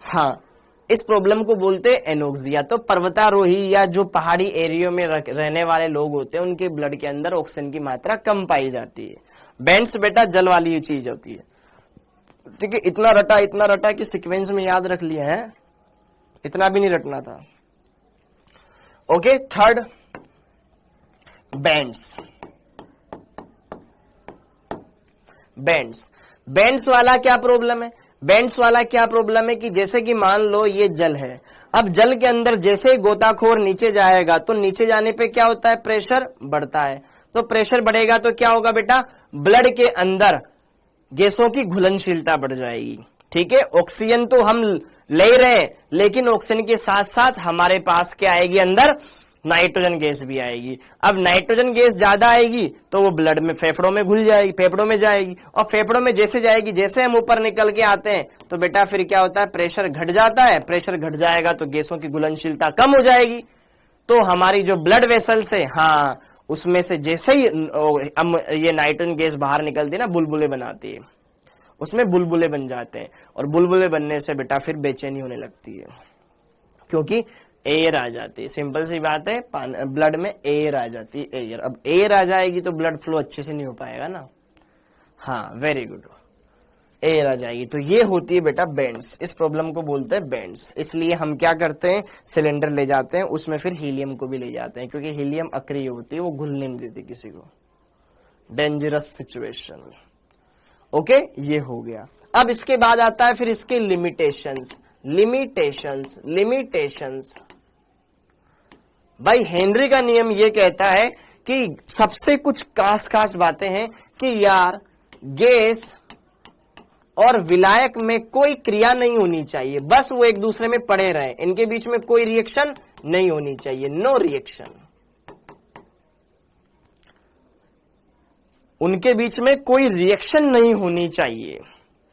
हाँ, इस प्रॉब्लम को बोलते हैं एनोक्सिया। तो पर्वतारोही या जो पहाड़ी एरिया में रहने वाले लोग होते हैं, उनके ब्लड के अंदर ऑक्सीजन की मात्रा कम पाई जाती है। बेंड्स बेटा जल वाली चीज होती है। ठीक है, इतना रटा कि सीक्वेंस में याद रख लिया है, इतना भी नहीं रटना था। Okay, third, bends. Bends, bends वाला क्या प्रॉब्लम है? बेंड्स वाला क्या प्रॉब्लम है कि जैसे कि मान लो ये जल है, अब जल के अंदर जैसे ही गोताखोर नीचे जाएगा तो नीचे जाने पे क्या होता है? प्रेशर बढ़ता है। तो प्रेशर बढ़ेगा तो क्या होगा बेटा? ब्लड के अंदर गैसों की घुलनशीलता बढ़ जाएगी। ठीक है, ऑक्सीजन तो हम ले रहे हैं, लेकिन ऑक्सीजन के साथ साथ हमारे पास क्या आएगी? अंदर नाइट्रोजन गैस भी आएगी। अब नाइट्रोजन गैस ज्यादा आएगी तो वो ब्लड में, फेफड़ों में घुल जाएगी, फेफड़ों में जाएगी, और फेफड़ों में जैसे जाएगी, जैसे हम ऊपर निकल के आते हैं तो बेटा फिर क्या होता है? प्रेशर घट जाता है। प्रेशर घट जाएगा तो गैसों की घुलनशीलता कम हो जाएगी। तो हमारी जो ब्लड वेसल्स है, हाँ, उसमें से जैसे ही ये नाइट्रोजन गैस बाहर निकलती है ना, बुलबुले बनाती है, उसमें बुलबुले बन जाते हैं, और बुलबुले बनने से बेटा फिर बेचैनी होने लगती है। क्योंकि एयर आ जाती है, सिंपल सी बात है, ब्लड में एयर आ जाती है, एयर। अब एयर आ जाएगी तो ब्लड फ्लो अच्छे से नहीं हो पाएगा ना। हाँ, वेरी गुड, एयर आ जाएगी। तो ये होती है बेटा बेंड्स, इस प्रॉब्लम को बोलते हैं बेंड्स। इसलिए हम क्या करते हैं, सिलेंडर ले जाते हैं, उसमें फिर हीलियम को भी ले जाते हैं, क्योंकि हीलियम अक्रिय होती है, वो घुलने नहीं देती किसी को। Dangerous situation. ओके, ये हो गया। अब इसके बाद आता है फिर इसके लिमिटेशंस। लिमिटेशंस, लिमिटेशंस भाई हेनरी का नियम ये कहता है कि सबसे कुछ खास खास बातें हैं कि यार गैस और विलायक में कोई क्रिया नहीं होनी चाहिए, बस वो एक दूसरे में पड़े रहे, इनके बीच में कोई रिएक्शन नहीं होनी चाहिए, नो रिएक्शन। उनके बीच में कोई रिएक्शन नहीं होनी चाहिए,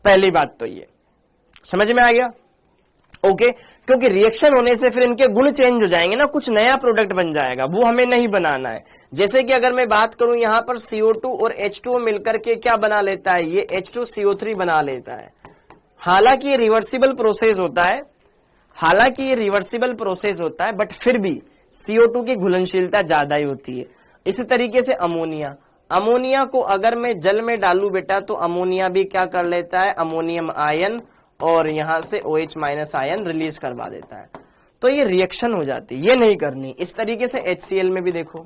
पहली बात तो ये समझ में आ गया। ओके, क्योंकि रिएक्शन होने से फिर इनके गुण चेंज हो जाएंगे ना, कुछ नया प्रोडक्ट बन जाएगा, वो हमें नहीं बनाना है। जैसे कि अगर मैं बात करूं यहां पर CO2 और H2O मिलकर के क्या बना लेता है, ये H2CO3 बना लेता है। हालांकि ये रिवर्सिबल प्रोसेस होता है, हालांकि ये रिवर्सिबल प्रोसेस होता है, बट फिर भी CO2 की घुलनशीलता ज्यादा ही होती है। इसी तरीके से अमोनिया, अमोनिया को अगर मैं जल में डालू बेटा तो अमोनिया भी क्या कर लेता है, अमोनियम आयन और यहां से OH माइनस आयन रिलीज करवा देता है, तो ये रिएक्शन हो जाती है, ये नहीं करनी। इस तरीके से HCl में भी देखो,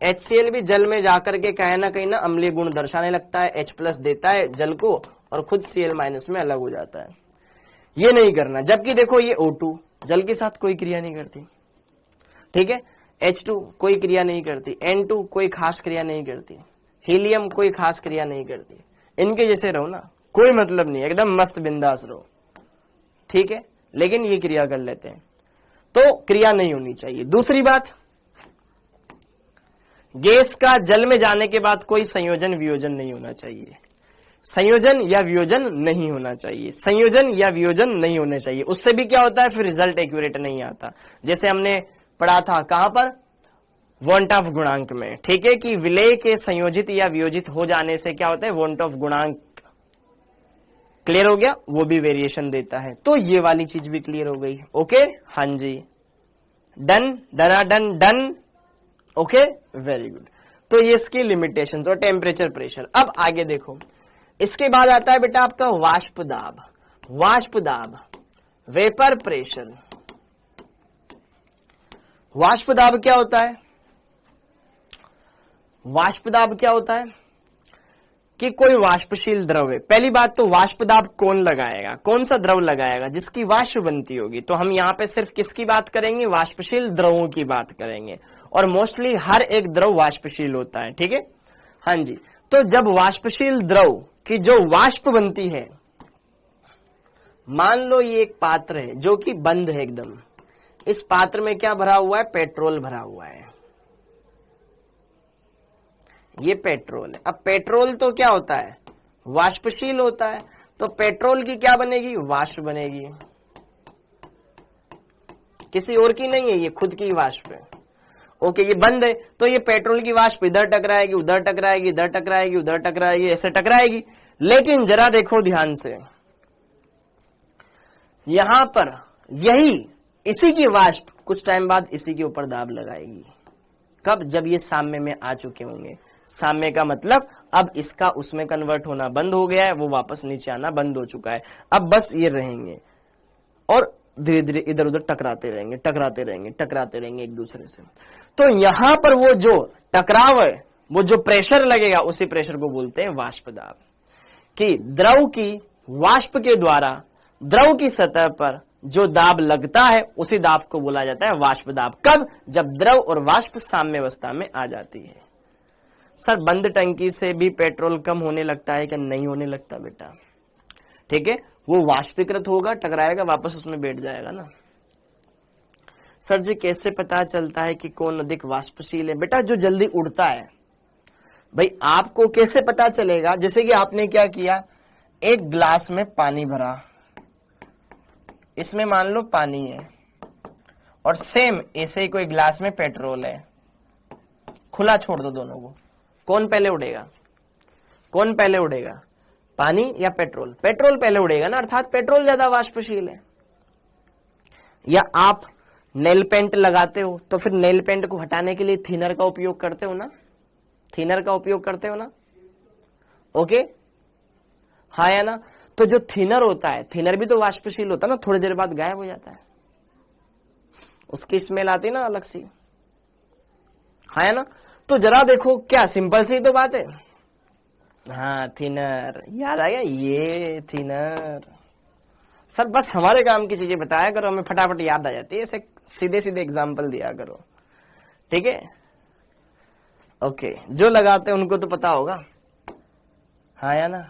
HCl भी जल में जाकर के कहीं ना कहीं ना अम्लीय गुण दर्शाने लगता है, H+ देता है जल को और खुद Cl- में अलग हो जाता है, ये नहीं करना। जबकि देखो ये O2 जल के साथ कोई क्रिया नहीं करती, ठीक है, H2 कोई क्रिया नहीं करती, N2 कोई खास क्रिया नहीं करती, हीलियम कोई खास क्रिया नहीं करती, इनके जैसे रहो ना, कोई मतलब नहीं, एकदम मस्त बिंदास रहो, ठीक है, लेकिन ये क्रिया कर लेते हैं, तो क्रिया नहीं होनी चाहिए। दूसरी बात, गैस का जल में जाने के बाद कोई संयोजन वियोजन नहीं होना चाहिए, संयोजन या वियोजन नहीं होना चाहिए, संयोजन या वियोजन नहीं होने चाहिए। उससे भी क्या होता है, फिर रिजल्ट एक्यूरेट नहीं आता। जैसे हमने पढ़ा था कहां पर, वॉन्ट ऑफ गुणांक में, ठीक है, कि विलेय के संयोजित या वियोजित हो जाने से क्या होता है, वॉन्ट ऑफ गुणांक। क्लियर हो गया, वो भी वेरिएशन देता है, तो ये वाली चीज भी क्लियर हो गई। ओके, हाँ जी, डन, डना done done, okay, very good. तो ये इसकी लिमिटेशंस और टेम्परेचर प्रेशर। अब आगे देखो, इसके बाद आता है बेटा आपका वाष्प दाब। वाष्प दाब, वेपर प्रेशर। वाष्प दाब क्या होता है, वाष्प दाब क्या होता है कि कोई वाष्पशील द्रव है। पहली बात तो वाष्प दाब कौन लगाएगा, कौन सा द्रव लगाएगा, जिसकी वाष्प बनती होगी। तो हम यहां पे सिर्फ किसकी बात करेंगे, वाष्पशील द्रवों की बात करेंगे, और मोस्टली हर एक द्रव वाष्पशील होता है, ठीक है, हाँ जी। तो जब वाष्पशील द्रव की जो वाष्प बनती है, मान लो ये एक पात्र है जो कि बंद है एकदम, इस पात्र में क्या भरा हुआ है, पेट्रोल भरा हुआ है, ये पेट्रोल है। अब पेट्रोल तो क्या होता है, वाष्पशील होता है, तो पेट्रोल की क्या बनेगी, वाष्प बनेगी, किसी और की नहीं है, ये खुद की वाष्प है। ओके, ये बंद है तो ये पेट्रोल की वाष्प इधर टकराएगी, उधर टकराएगी, इधर टकराएगी, उधर टकराएगी, ऐसे टकराएगी। लेकिन जरा देखो ध्यान से, यहां पर यही इसी की वाष्प कुछ टाइम बाद इसी के ऊपर दाब लगाएगी। कब, जब ये साम्य में आ चुके होंगे। साम्य का मतलब अब इसका उसमें कन्वर्ट होना बंद हो गया है, वो वापस नीचे आना बंद हो चुका है, अब बस ये रहेंगे और धीरे धीरे इधर उधर टकराते रहेंगे, टकराते रहेंगे, टकराते रहेंगे एक दूसरे से। तो यहां पर वो जो टकराव है, वो जो प्रेशर लगेगा, उसी प्रेशर को बोलते हैं वाष्प दाब। कि द्रव की वाष्प के द्वारा द्रव की सतह पर जो दाब लगता है, उसी दाब को बोला जाता है वाष्प दाब। कब, जब द्रव और वाष्प साम्य अवस्था में आ जाती है। सर बंद टंकी से भी पेट्रोल कम होने लगता है क्या, नहीं होने लगता बेटा, ठीक है, वो वाष्पीकृत होगा, टकराएगा, वापस उसमें बैठ जाएगा ना। सर जी कैसे पता चलता है कि कौन अधिक वाष्पशील है, बेटा जो जल्दी उड़ता है। भाई आपको कैसे पता चलेगा, जैसे कि आपने क्या किया, एक ग्लास में पानी भरा, इसमें मान लो पानी है, और सेम ऐसे ही कोई ग्लास में पेट्रोल है, खुला छोड़ दो दोनों को, कौन पहले उड़ेगा, कौन पहले उड़ेगा, पानी या पेट्रोल? पेट्रोल पहले उड़ेगा ना, अर्थात पेट्रोल ज्यादा वाष्पशील है। या आप नेल पेंट लगाते हो तो फिर नेल पेंट को हटाने के लिए थिनर का उपयोग करते हो ना, थिनर का उपयोग करते हो ना, ओके, हाँ या ना। तो जो थिनर होता है, थिनर भी तो वाष्पशील होता है ना, थोड़ी देर बाद गायब हो जाता है, उसकी स्मेल आती है ना अलग सी, हाँ या ना। तो जरा देखो, क्या सिंपल सी तो बात है। हाँ थिनर, याद आ गया, ये थिनर। सर बस हमारे काम की चीजें बताया करो, हमें फटाफट याद आ जाती है, ऐसे सीधे सीधे एग्जाम्पल दिया करो, ठीक है, ओके। जो लगाते हैं उनको तो पता होगा, हाँ या ना,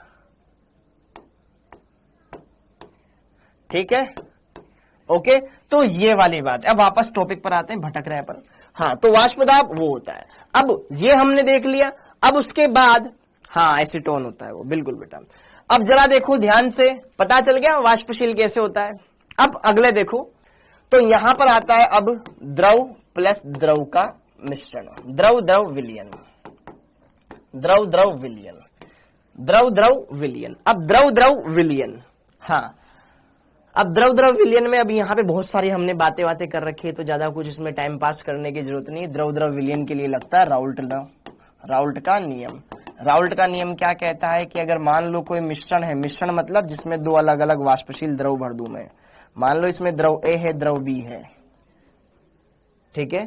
ठीक है, ओके। तो ये वाली बात। अब वापस टॉपिक पर आते हैं, भटक रहे पर। हाँ, तो वाष्प दाब वो होता है। अब ये हमने देख लिया। अब उसके बाद हाँ एसीटोन होता है वो, बिल्कुल बेटा। अब जरा देखो ध्यान से, पता चल गया वाष्पशील कैसे होता है। अब अगले देखो, तो यहां पर आता है अब द्रव प्लस द्रव का मिश्रण, द्रव द्रव विलयन, द्रव द्रव विलयन, द्रव द्रव विलयन। अब द्रव द्रव विलयन, हाँ, अब द्रव द्रव विलयन में अब यहाँ पे बहुत सारी हमने बातें कर रखी है, तो ज्यादा कुछ इसमें टाइम पास करने की जरूरत नहीं। द्रव द्रव विलयन के लिए लगता है राउल्ट लॉ, राउल्ट का नियम। राउल्ट का नियम क्या कहता है कि अगर मान लो कोई मिश्रण है, मिश्रण मतलब जिसमें दो अलग अलग वाष्पशील द्रव भर दूं मैं, मान लो इसमें द्रव ए है, द्रव बी है, ठीक है।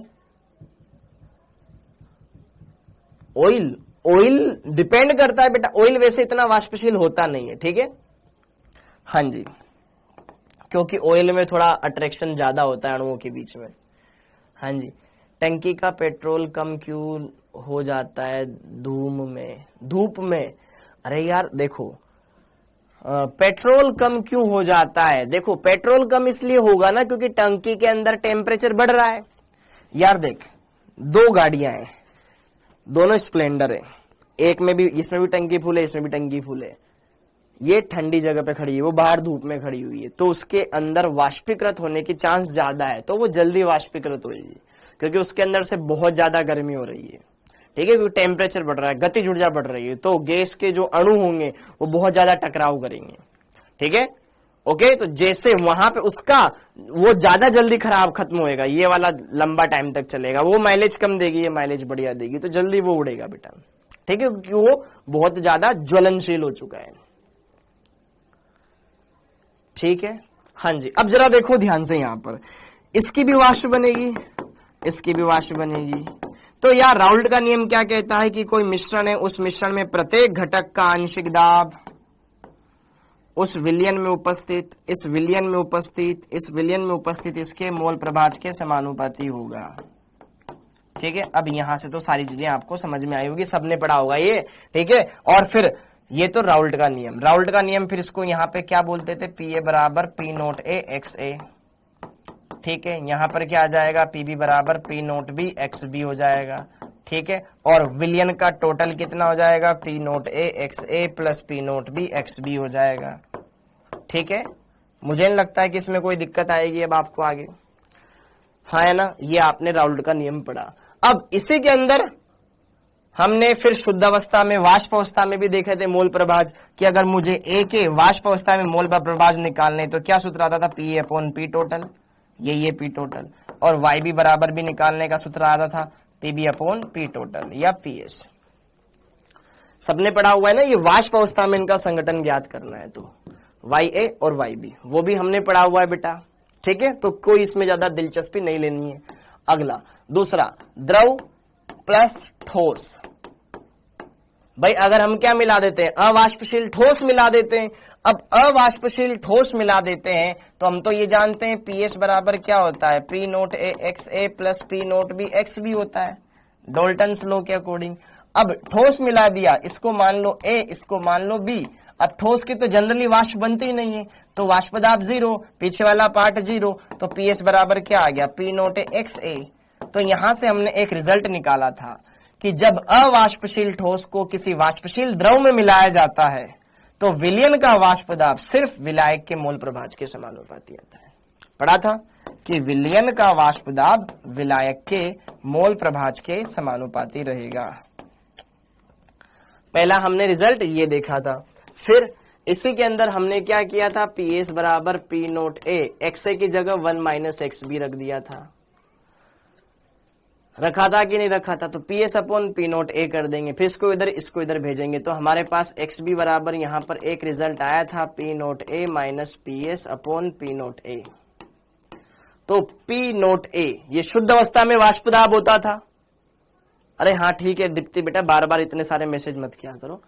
ऑयल, ऑयल डिपेंड करता है बेटा, ऑयल वैसे इतना वाष्पशील होता नहीं है, ठीक है, हाँ जी, क्योंकि ऑयल में थोड़ा अट्रैक्शन ज्यादा होता है अणुओं के बीच में, हाँ जी। टंकी का पेट्रोल कम क्यों हो जाता है धूम में, धूप में? अरे यार देखो, पेट्रोल कम क्यों हो जाता है? देखो पेट्रोल कम इसलिए होगा ना क्योंकि टंकी के अंदर टेम्परेचर बढ़ रहा है। यार देख, दो गाड़ियां हैं, दोनों स्प्लेंडर है, एक में भी, इसमें भी टंकी फुल है, इसमें भी टंकी फुल है। ये ठंडी जगह पे खड़ी है, वो बाहर धूप में खड़ी हुई है, तो उसके अंदर वाष्पीकृत होने की चांस ज्यादा है, तो वो जल्दी वाष्पीकृत होगी क्योंकि उसके अंदर से बहुत ज्यादा गर्मी हो रही है, ठीक है, क्योंकि टेम्परेचर बढ़ रहा है, गतिज ऊर्जा बढ़ रही है, तो गैस के जो अणु होंगे वो बहुत ज्यादा टकराव करेंगे, ठीक है, ओके। तो जैसे वहां पे उसका वो ज्यादा जल्दी खराब खत्म होएगा, ये वाला लंबा टाइम तक चलेगा, वो माइलेज कम देगी, ये माइलेज बढ़िया देगी, तो जल्दी वो उड़ेगा बेटा, ठीक है, क्योंकि वो बहुत ज्यादा ज्वलनशील हो चुका है, ठीक है, हाँ जी। अब जरा देखो ध्यान से, यहां पर इसकी भी वाष्प बनेगी, इसकी भी वाष्प बनेगी। तो यार राउल्ट का नियम क्या कहता है कि कोई मिश्रण है, उस मिश्रण में प्रत्येक घटक का आंशिक दाब उस विलयन में उपस्थित, इस विलयन में उपस्थित, इस विलयन में उपस्थित इसके मोल प्रभाज के समानुपाती होगा, ठीक है। अब यहां से तो सारी चीजें आपको समझ में आई होगी, सबने पढ़ा होगा ये, ठीक है। और फिर ये तो राउल्ट का नियम, राउल्ट का नियम, फिर इसको यहाँ पे क्या बोलते थे, पी ए बराबर P naught A X A, ठीक है। यहां पर क्या आ जाएगा, पीबी बराबर P naught B X B हो जाएगा, ठीक है। और विलयन का टोटल कितना हो जाएगा, P naught A X A plus P naught B X B हो जाएगा, ठीक है। मुझे नहीं लगता है कि इसमें कोई दिक्कत आएगी अब आपको आगे, हाँ है ना। ये आपने राउल्ट का नियम पढ़ा। अब इसी के अंदर हमने फिर शुद्ध अवस्था में, वाष्प अवस्था में भी देखे थे मोल प्रभाज, कि अगर मुझे ए के वाष्प अवस्था में मोल प्रभाज निकालने तो क्या सूत्र आता था, पी अपॉन पी टोटल, ये पी टोटल, और वाई बी बराबर भी निकालने का सूत्र आता था, पीबी अपॉन पी टोटल या पीएस। सबने पढ़ा हुआ है ना, ये वाष्प अवस्था में इनका संगठन ज्ञात करना है, तो वाई ए और वाई बी वो भी हमने पढ़ा हुआ है बेटा, ठीक है। तो कोई इसमें ज्यादा दिलचस्पी नहीं लेनी है। अगला दूसरा, द्रव प्लस ठोस। भाई अगर हम क्या मिला देते हैं, अवाष्पशील ठोस मिला देते हैं। अब अवाष्पशील ठोस मिला देते हैं तो हम तो ये जानते हैं पीएस बराबर क्या होता है, P naught A X A plus P naught B X B होता है, डाल्टन्स लॉ के अकॉर्डिंग। अब ठोस मिला दिया, इसको मान लो ए, इसको मान लो बी। अब ठोस की तो जनरली वाष्प बनती ही नहीं है, तो वाष्प दाब 0, पीछे वाला पार्ट 0, तो पीएस बराबर क्या आ गया, पी नोट ए एक्स ए। तो यहां से हमने एक रिजल्ट निकाला था कि जब अवाष्पशील ठोस को किसी वाष्पशील द्रव में मिलाया जाता है तो विलयन का वाष्प दाब सिर्फ विलायक के मोल प्रभाज के समानुपाती आता है। पढ़ा था कि विलयन का वाष्प दाब विलायक के मोल प्रभाज के समानुपाती रहेगा। पहला हमने रिजल्ट ये देखा था। फिर इसी के अंदर हमने क्या किया था, पी एस बराबर पी नोट ए, एक्स ए की जगह 1 माइनस एक्स बी रख दिया था, रखा था कि नहीं रखा था, तो P S upon P naught A कर देंगे, फिर इसको इधर भेजेंगे, तो हमारे पास एक्स बी बराबर यहां पर एक रिजल्ट आया था P naught A minus P S upon P naught A. तो पी नोट ए ये शुद्ध अवस्था में वाष्प दाब होता था। अरे हाँ ठीक है दीप्ति बेटा, बार बार इतने सारे मैसेज मत किया करो।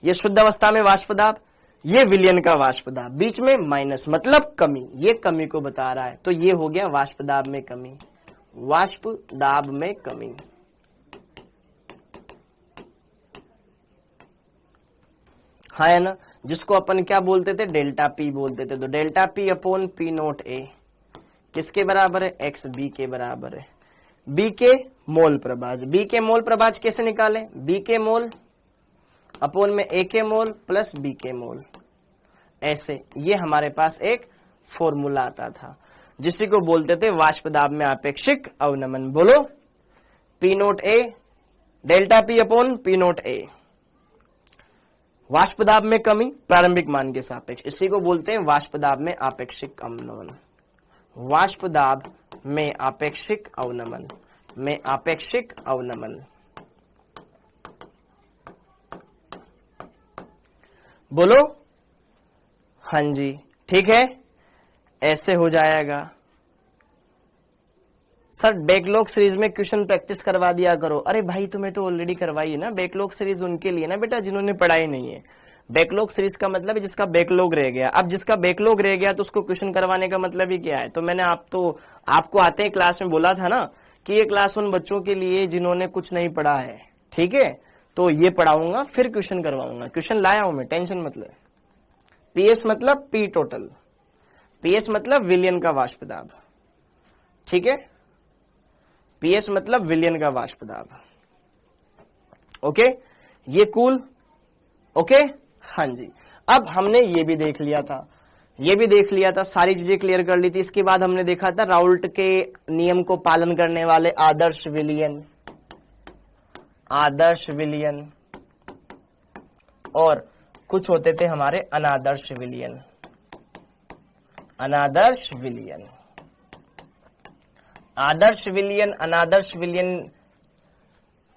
ये शुद्ध अवस्था में वाष्प दाब, ये विलयन का वाष्प दाब, बीच में माइनस मतलब कमी, ये कमी को बता रहा है, तो ये हो गया वाष्प दाब में कमी, वाष्प दाब में कमी। हाँ है ना, जिसको अपन क्या बोलते थे, डेल्टा पी बोलते थे। तो delta P upon P naught A किसके बराबर है, एक्स बी के बराबर है। बी के मोल प्रभाज, बी के मोल प्रभाज कैसे निकाले, बी के मोल अपॉन में ए के मोल प्लस बी के मोल, ऐसे ये हमारे पास एक फॉर्मूला आता था, जिसी को बोलते थे वाष्प दाब में आपेक्षिक अवनमन। बोलो, P naught A delta P upon P naught A, वाष्प दाब में कमी प्रारंभिक मान के सापेक्ष, इसी को बोलते हैं वाष्प दाब में आपेक्षिक अवनमन। वाष्प दाब में आपेक्षिक अवनमन, में आपेक्षिक अवनमन। बोलो, हाँ जी ठीक है, ऐसे हो जाएगा। सर बैकलॉग सीरीज में क्वेश्चन प्रैक्टिस करवा दिया करो। अरे भाई तुम्हें तो ऑलरेडी करवाई है ना, बैकलॉग सीरीज उनके लिए ना बेटा जिन्होंने पढ़ाई नहीं है। बैकलॉग सीरीज का मतलब है जिसका बैकलॉग रह गया। अब जिसका बैकलॉग रह गया तो उसको क्वेश्चन करवाने का मतलब ही क्या है। तो मैंने आपको आते ही क्लास में बोला था ना कि ये क्लास उन बच्चों के लिए जिन्होंने कुछ नहीं पढ़ा है, ठीक है। तो ये पढ़ाऊंगा फिर क्वेश्चन करवाऊंगा, क्वेश्चन लाया हूं मैं, टेंशन मत ले। पीएस मतलब पी टोटल, पीएस मतलब विलयन का वाष्प दाब, ठीक है। पीएस मतलब विलयन का वाष्प दाब, ओके, ये कूल, ओके। हाँ जी, अब हमने ये भी देख लिया था, ये भी देख लिया था, सारी चीजें क्लियर कर ली थी। इसके बाद हमने देखा था राउल्ट के नियम को पालन करने वाले आदर्श विलयन, आदर्श विलयन, और कुछ होते थे हमारे अनादर्श विलयन, अनादर्श विलयन, आदर्श विलयन, अनादर्श विलयन।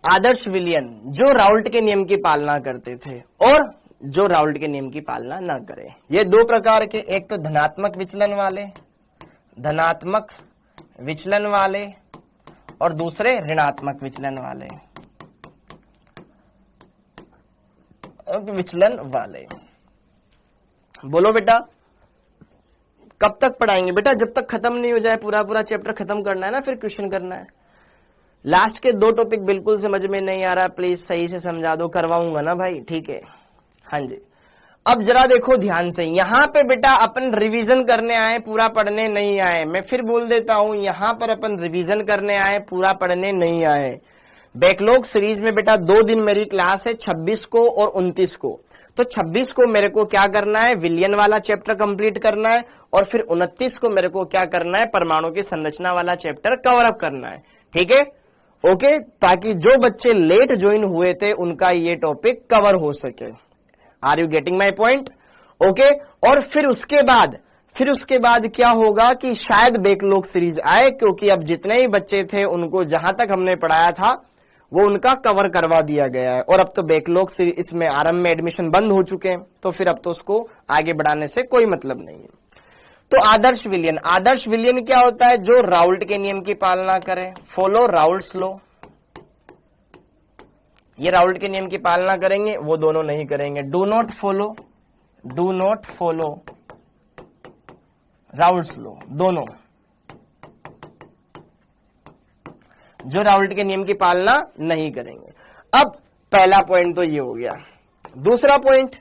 आदर्श विलयन जो राउल्ट के नियम की पालना करते थे और जो राउल्ट के नियम की पालना न करे। ये दो प्रकार के, एक तो धनात्मक विचलन वाले, धनात्मक विचलन वाले, और दूसरे ऋणात्मक विचलन वाले, विचलन वाले। बोलो बेटा, कब तक पढ़ाएंगे बेटा, जब तक खत्म नहीं हो जाए, पूरा चैप्टर खत्म करना है ना, फिर क्वेश्चन करना है। लास्ट के दो टॉपिक बिल्कुल समझ में नहीं आ रहा, प्लीज सही से समझा दो, करवाऊंगा ना भाई, ठीक है। हाँ जी, अब जरा देखो ध्यान से, यहां पे बेटा अपन रिवीजन करने आए, पूरा पढ़ने नहीं आए। मैं फिर बोल देता हूं, यहां पर अपन रिवीजन करने आए, पूरा पढ़ने नहीं आए। बैकलॉग सीरीज में बेटा 2 दिन मेरी क्लास है, 26 को और 29 को। तो 26 को मेरे को क्या करना है, विलयन वाला चैप्टर कंप्लीट करना है, और फिर 29 को मेरे को क्या करना है, परमाणु की संरचना वाला चैप्टर कवर अप करना है, ठीक है, ओके। ताकि जो बच्चे लेट ज्वाइन हुए थे उनका ये टॉपिक कवर हो सके। Are you getting my point, okay. और फिर उसके बाद क्या होगा कि शायद बैकलॉग सीरीज आए, क्योंकि अब जितने ही बच्चे थे उनको जहां तक हमने पढ़ाया था वो उनका कवर करवा दिया गया है। और अब तो बैकलॉग सीरीज इसमें आरंभ में एडमिशन बंद हो चुके हैं, तो फिर अब तो उसको आगे बढ़ाने से कोई मतलब नहीं है। तो आदर्श विलयन, आदर्श विलयन क्या होता है, जो राउल्ट के नियम की पालना करे, फॉलो राउल्ट्स लॉ। ये राउल्ट के नियम की पालना करेंगे, वो दोनों नहीं करेंगे। Do not follow Raoult's law, दोनों जो राउल्ट के नियम की पालना नहीं करेंगे। अब पहला पॉइंट तो ये हो गया। दूसरा पॉइंट,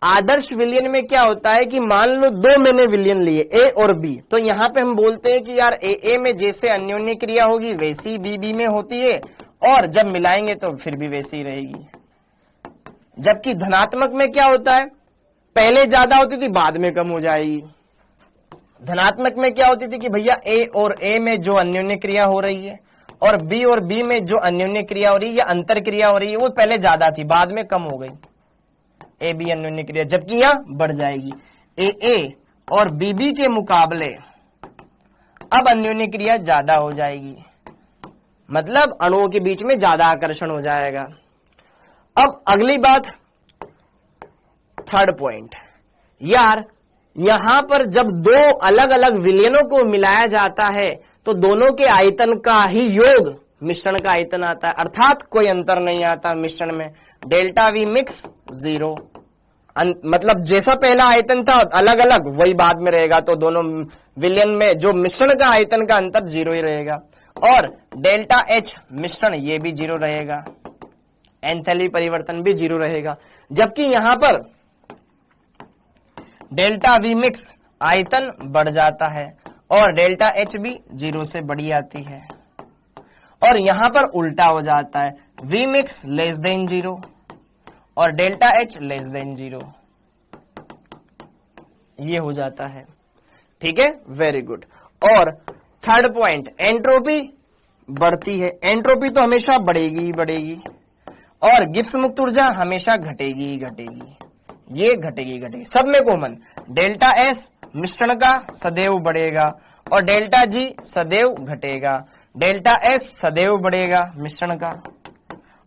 आदर्श विलयन में क्या होता है कि मान लो 2 मैंने विलयन लिए, ए और बी, तो यहां पे हम बोलते हैं कि यार ए में जैसे अन्योन्य क्रिया होगी वैसी बी में होती है, और जब मिलाएंगे तो फिर भी वैसी ही रहेगी। जबकि धनात्मक में क्या होता है, पहले ज्यादा होती थी बाद में कम हो जाएगी। धनात्मक में क्या होती थी कि भैया ए और ए में जो अन्योन्य क्रिया हो रही है और बी में जो अन्योन्य क्रिया हो रही है या अंतर क्रिया हो रही है वो पहले ज्यादा थी, बाद में कम हो गई। ए बी अन्योन्य क्रिया, जबकि यहां बढ़ जाएगी ए और बी के मुकाबले अब अन्योन्य क्रिया ज्यादा हो जाएगी, मतलब अणुओं के बीच में ज्यादा आकर्षण हो जाएगा। अब अगली बात, थर्ड पॉइंट, यार यहां पर जब दो अलग अलग विलयनों को मिलाया जाता है तो दोनों के आयतन का ही योग मिश्रण का आयतन आता है, अर्थात कोई अंतर नहीं आता मिश्रण में। डेल्टा वी मिक्स 0, मतलब जैसा पहला आयतन था अलग अलग वही बाद में रहेगा, तो दोनों विलयन में जो मिश्रण का आयतन का अंतर 0 ही रहेगा। और डेल्टा एच मिश्रण ये भी 0 रहेगा, एंथैल्पी परिवर्तन भी 0 रहेगा, जबकि यहां पर डेल्टा वी मिक्स आयतन बढ़ जाता है और डेल्टा एच भी 0 से बड़ी आती है, और यहां पर उल्टा हो जाता है, वी मिक्स लेस देन 0 और डेल्टा एच लेस देन 0, ये हो जाता है। ठीक है, वेरी गुड। और थर्ड पॉइंट, एंट्रोपी बढ़ती है, एंट्रोपी तो हमेशा बढ़ेगी ही बढ़ेगी, और गिब्स मुक्त ऊर्जा हमेशा घटेगी ही घटेगी, ये घटेगी घटेगी, सब में कॉमन। डेल्टा एस मिश्रण का सदैव बढ़ेगा और डेल्टा जी सदैव घटेगा, डेल्टा एस सदैव बढ़ेगा मिश्रण का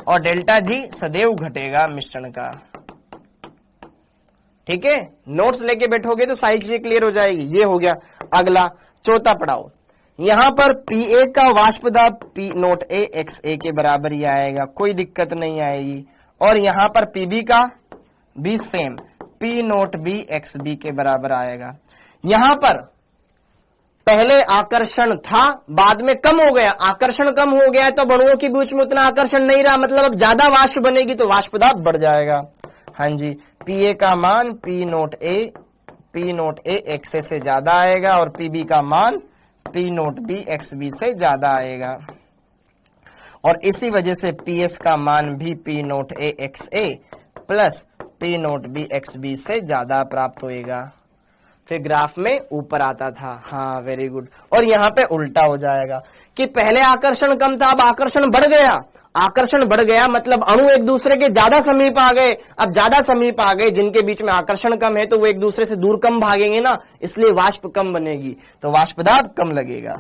और डेल्टा जी सदैव घटेगा मिश्रण का। ठीक है, नोट्स लेके बैठोगे तो सारी चीजें क्लियर हो जाएगी। ये हो गया। अगला चौथा पढ़ाओ, यहां पर पी ए का वाष्प दाब पी नोट ए एक्स ए के बराबर ही आएगा, कोई दिक्कत नहीं आएगी, और यहां पर पीबी का भी same P naught B X B के बराबर आएगा। यहां पर पहले आकर्षण था, बाद में कम हो गया, आकर्षण कम हो गया तो अणुओं के बीच में उतना आकर्षण नहीं रहा, मतलब अब ज्यादा वाष्प बनेगी तो वाष्प दाब बढ़ जाएगा। हाँ जी, पी ए का मान P naught A X A से ज्यादा आएगा और पीबी का मान P naught B X B से ज्यादा आएगा, और इसी वजह से पी एस का मान भी P naught A X A plus P naught B X B से ज्यादा प्राप्त होएगा। फिर ग्राफ में ऊपर आता था। हाँ, वेरी गुड। और यहाँ पे उल्टा हो जाएगा कि पहले आकर्षण कम था, अब आकर्षण बढ़ गया, आकर्षण बढ़ गया मतलब अणु एक दूसरे के ज्यादा समीप आ गए, अब ज्यादा समीप आ गए, जिनके बीच में आकर्षण कम है तो वो एक दूसरे से दूर कम भागेंगे ना, इसलिए वाष्प कम बनेगी तो वाष्प दाब कम लगेगा।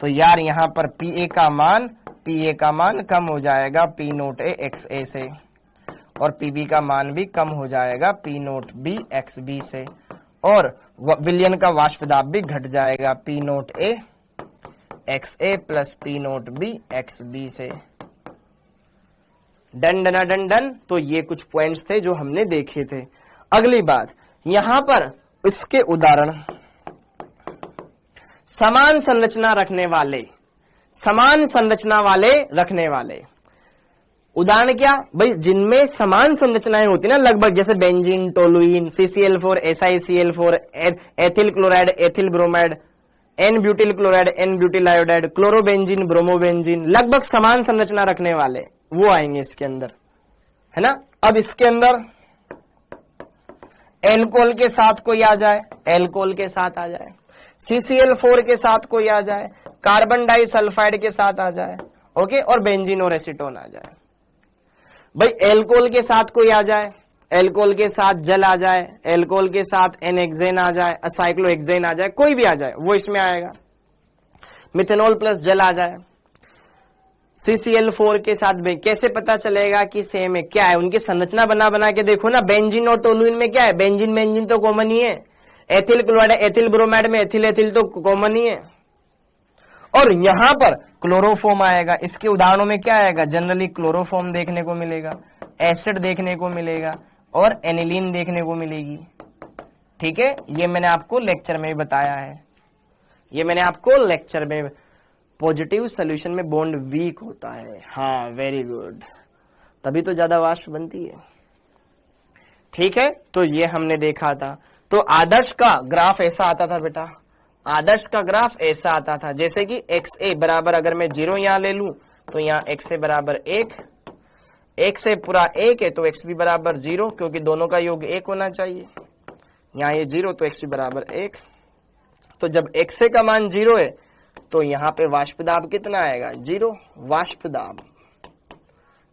तो यार यहाँ पर पी ए का मान कम हो जाएगा P naught A X A से, और पीबी का मान भी कम हो जाएगा P naught B X B से, और विलयन का वाष्प दाब भी घट जाएगा P naught A X A plus P naught B X B से। डन डना डन डन। तो ये कुछ पॉइंट्स थे जो हमने देखे थे। अगली बात, यहां पर इसके उदाहरण, समान संरचना रखने वाले उदाहरण क्या भाई, जिनमें समान संरचनाएं होती ना लगभग, जैसे benzene, toluene, CCl4, SiCl4, ethyl chloride, ethyl bromide, N butyl chloride, N butyl iodide, chlorobenzene, bromobenzene, लगभग समान संरचना रखने वाले वो आएंगे इसके अंदर, है ना। अब इसके अंदर एल्कोहल के साथ कोई आ जाए, एल्कोहल के साथ आ जाए, CCl4 के साथ कोई आ जाए, कार्बन डाइसल्फाइड के साथ आ जाए, ओके, और बेंजीन और एसीटोन आ जाए। भाई एल्कोहल के साथ कोई आ जाए, एल्कोहल के साथ जल आ जाए, एल्कोहल के साथ एनहेक्सेन आ जाए, साइक्लोहेक्सेन आ जाए, कोई भी आ जाए वो इसमें आएगा। मिथेनॉल प्लस जल आ जाए, CCl4 के साथ भी कैसे पता चलेगा कि सेम है, क्या है, उनकी संरचना बना के देखो ना। बेंजीन और टोलुइन में क्या है, बेंजीन तो कॉमन ही है, एथिल क्लोराइड, एथिल ब्रोमाइड में एथिल तो कॉमन ही है, और यहां पर क्लोरोफॉर्म आएगा। इसके उदाहरणों में क्या आएगा, जनरली क्लोरोफॉर्म देखने को मिलेगा, एसिड देखने को मिलेगा और एनिलीन देखने को मिलेगी। ठीक है, ये मैंने आपको लेक्चर में बताया है, पॉजिटिव सोल्यूशन में बॉन्ड वीक होता है। हाँ, वेरी गुड, तभी तो ज्यादा वाष्प बनती है। ठीक है, तो ये हमने देखा था। तो आदर्श का ग्राफ ऐसा आता था बेटा, आदर्श का ग्राफ ऐसा आता था, जैसे कि एक्स ए बराबर, अगर मैं 0 यहां ले लूं तो यहाँ एक्स ए बराबर 1, एक्स ए पूरा 1 है तो एक्स बी बराबर 0, क्योंकि दोनों का योग 1 होना चाहिए। यहाँ ये 0 तो एक्स बी बराबर 1। तो जब एक्स ए का मान 0 है तो यहाँ पे वाष्प दाब कितना आएगा, 0। वाष्प दाब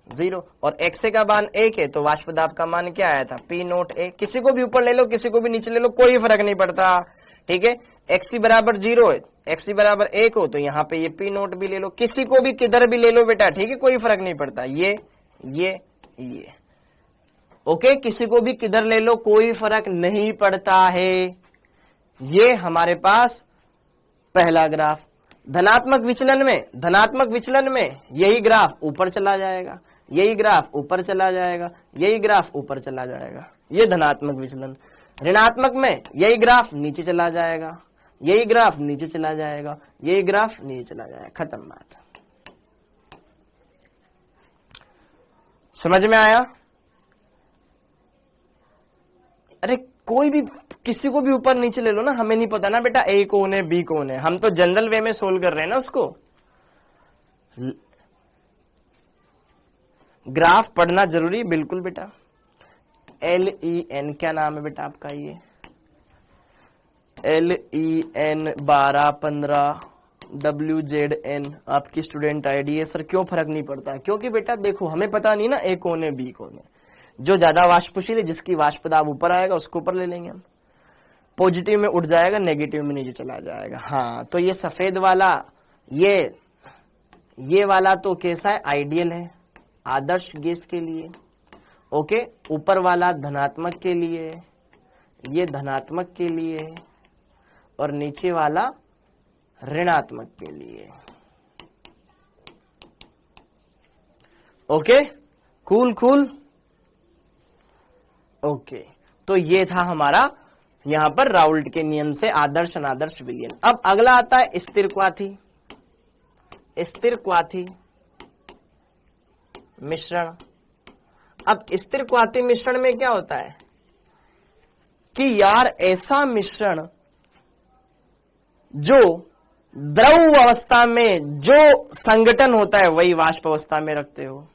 0 और XA का मान 1 है तो वाष्प दाब का मान क्या आया था P नोट A। किसी को भी ऊपर ले लो किसी को भी नीचे ले लो कोई फर्क नहीं पड़ता, ठीक है। XC बराबर 0 है, XC बराबर 1 हो तो यहाँ पे ये P नोट भी ले लो, किसी को भी किधर भी ले लो बेटा, ठीक है, कोई फर्क नहीं पड़ता। ये ओके, किसी को भी किधर ले लो कोई फर्क नहीं पड़ता है। ये हमारे पास पहला ग्राफ। धनात्मक विचलन में यही ग्राफ ऊपर चला जाएगा, यही ग्राफ ऊपर चला जाएगा, यही ग्राफ ऊपर चला जाएगा, ये धनात्मक विचलन। ऋणात्मक में यही ग्राफ नीचे चला जाएगा, यही ग्राफ नीचे चला जाएगा, यही ग्राफ नीचे चला जाएगा, खत्म बात। समझ में आया? अरे कोई भी किसी को भी ऊपर नीचे ले लो ना, हमें नहीं पता ना बेटा ए कौन है बी कौन है, हम तो जनरल वे में सोल्व कर रहे हैं ना उसको। ग्राफ पढ़ना जरूरी बिल्कुल बेटा। LEN क्या नाम है बेटा आपका? ये LEN 12 15 WZN आपकी स्टूडेंट आईडी है। सर क्यों फर्क नहीं पड़ता? क्योंकि बेटा देखो हमें पता नहीं ना ए कौन है बी कौन है। जो ज्यादा वाष्पशील है जिसकी वाष्प दाब ऊपर आएगा उसको ऊपर ले लेंगे हम, पॉजिटिव में उठ जाएगा नेगेटिव में नीचे चला जाएगा। हाँ तो ये सफेद वाला ये वाला तो कैसा है? आइडियल है, आदर्श गैस के लिए। ओके, ऊपर वाला धनात्मक के लिए, ये धनात्मक के लिए, और नीचे वाला ऋणात्मक के लिए। Okay, cool. ओके, तो ये था हमारा यहां पर राउल्ट के नियम से आदर्श अनादर्श विलयन। अब अगला आता है स्थिर क्वाथी मिश्रण। अब स्थिर क्वाथी मिश्रण में क्या होता है कि यार ऐसा मिश्रण जो द्रव अवस्था में जो संगठन होता है वही वाष्प अवस्था में रखते हो।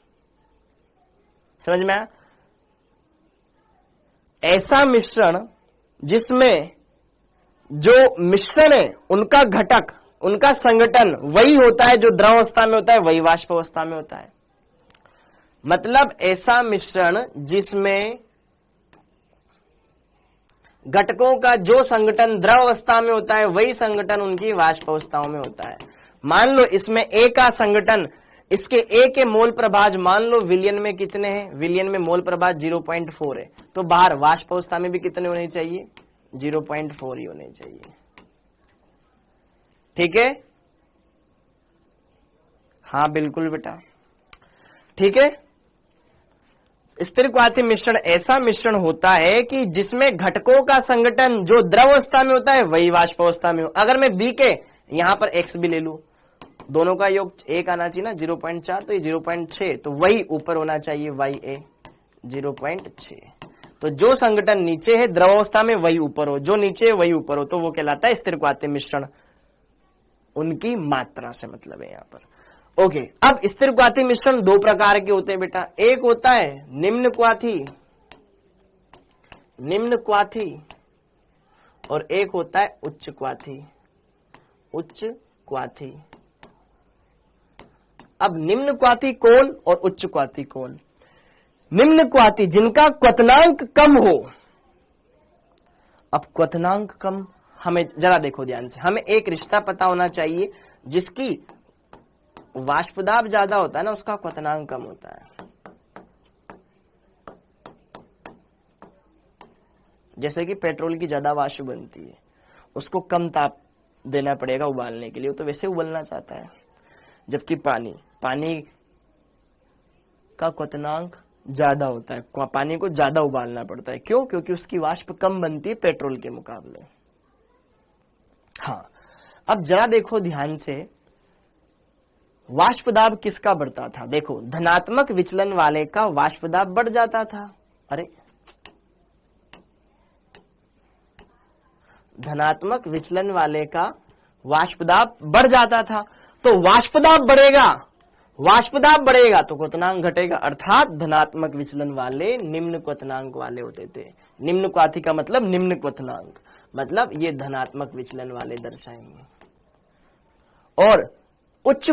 समझ में आया? ऐसा मिश्रण जिसमें जो मिश्रण है उनका घटक उनका संगठन वही होता है जो द्रव अवस्था में होता है वही वाष्प अवस्था में होता है। मतलब ऐसा मिश्रण जिसमें घटकों का जो संगठन द्रव अवस्था में होता है वही संगठन उनकी वाष्प अवस्थाओं में होता है। मान लो इसमें A का संगठन, इसके A के मोल प्रभाज मान लो विलयन में कितने हैं? विलयन में मोल प्रभाज 0.4 है, तो बाहर वाष्प अवस्था में भी कितने होने चाहिए? 0.4 ही होने चाहिए। ठीक है? हाँ बिल्कुल बेटा, ठीक है। स्थिर क्वाथी मिश्रण ऐसा मिश्रण होता है कि जिसमें घटकों का संगठन जो द्रव अवस्था में होता है वही वाष्प अवस्था में हो। अगर मैं बी के यहां पर एक्स भी ले लू, दोनों का योग 1 आना चाहिए ना, 0.4 तो ये 0.6, तो वही ऊपर होना चाहिए YA 0.6। तो जो संगठन नीचे है द्रव अवस्था में वही ऊपर हो, जो नीचे है वही ऊपर हो, तो वो कहलाता है स्थिर क्वाथी मिश्रण। उनकी मात्रा से मतलब है यहां पर। ओके, अब स्थिर क्वाथी मिश्रण दो प्रकार के होते हैं बेटा। एक होता है निम्न क्वाथी और एक होता है उच्च क्वाथी। अब निम्न क्वाथी कौन और उच्च क्वाथी कौन? निम्न क्वाथी जिनका क्वथनांक कम हो। अब क्वथनांक कम, हमें जरा देखो ध्यान से, हमें एक रिश्ता पता होना चाहिए जिसकी वाष्पदाब ज्यादा होता है ना उसका क्वथनांक कम होता है। जैसे कि पेट्रोल की ज्यादा वाष्प बनती है, उसको कम ताप देना पड़ेगा उबालने के लिए, वो तो वैसे उबलना चाहता है। जबकि पानी का क्वथनांक ज्यादा होता है, पानी को ज्यादा उबालना पड़ता है। क्यों? क्योंकि उसकी वाष्प कम बनती है पेट्रोल के मुकाबले। हाँ, अब जरा देखो ध्यान से, वाष्पदाब किसका बढ़ता था? देखो, धनात्मक विचलन वाले का वाष्पदाब बढ़ जाता था। अरे, धनात्मक विचलन वाले का वाष्पदाब बढ़ जाता था, तो वाष्पदाब बढ़ेगा तो क्वथनांक घटेगा, अर्थात धनात्मक विचलन वाले निम्न क्वथनांक वाले होते थे। निम्न क्वाथी का मतलब निम्न क्वथनांक, मतलब ये धनात्मक विचलन वाले दर्शाएंगे। और उच्च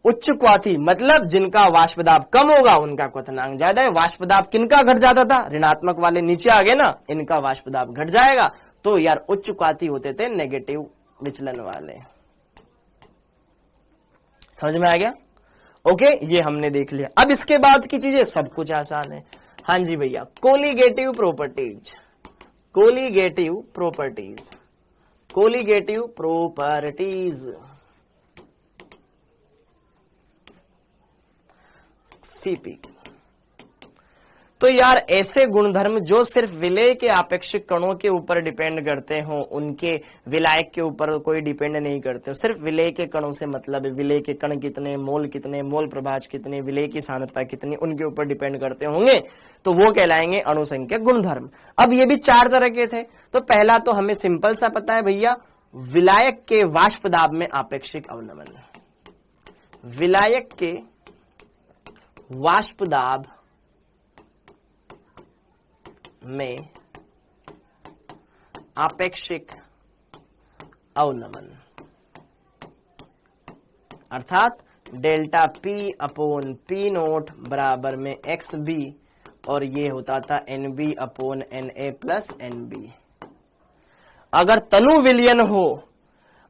उच्च क्वाथी मतलब जिनका वाष्प दाब कम होगा उनका क्वथनांक ज्यादा है। वाष्प दाब किनका घट जाता था, ऋणात्मक वाले नीचे आ गए ना, इनका वाष्प दाब घट जाएगा। तो यार उच्च क्वाथी होते थे नेगेटिव विचलन वाले। समझ में आ गया? ओके, ये हमने देख लिया। अब इसके बाद की चीजें सब कुछ आसान है। हाँ जी भैया, colligative properties, colligative properties, colligative properties, CP. तो यार ऐसे गुणधर्म जो सिर्फ विलेय के आपेक्षिक कणों के ऊपर डिपेंड करते हो, उनके विलायक के ऊपर कोई डिपेंड नहीं करते, सिर्फ विलेय के कणों से मतलब है, विलेय के कण कितने, मोल प्रभाज कितने, विलेय की सांद्रता कितनी, उनके ऊपर डिपेंड करते होंगे, तो वो कहलाएंगे अणुसंख्यक गुणधर्म। अब ये भी 4 तरह के थे। तो पहला तो हमें सिंपल सा पता है भैया, विलायक के वाष्प दाब में आपेक्षिक अवनमन, विलायक के वाष्प दाब में आपेक्षिक अवनमन, अर्थात delta P upon P naught बराबर में एक्स बी, और ये होता था N B upon N A plus N B. अगर तनु विलयन हो,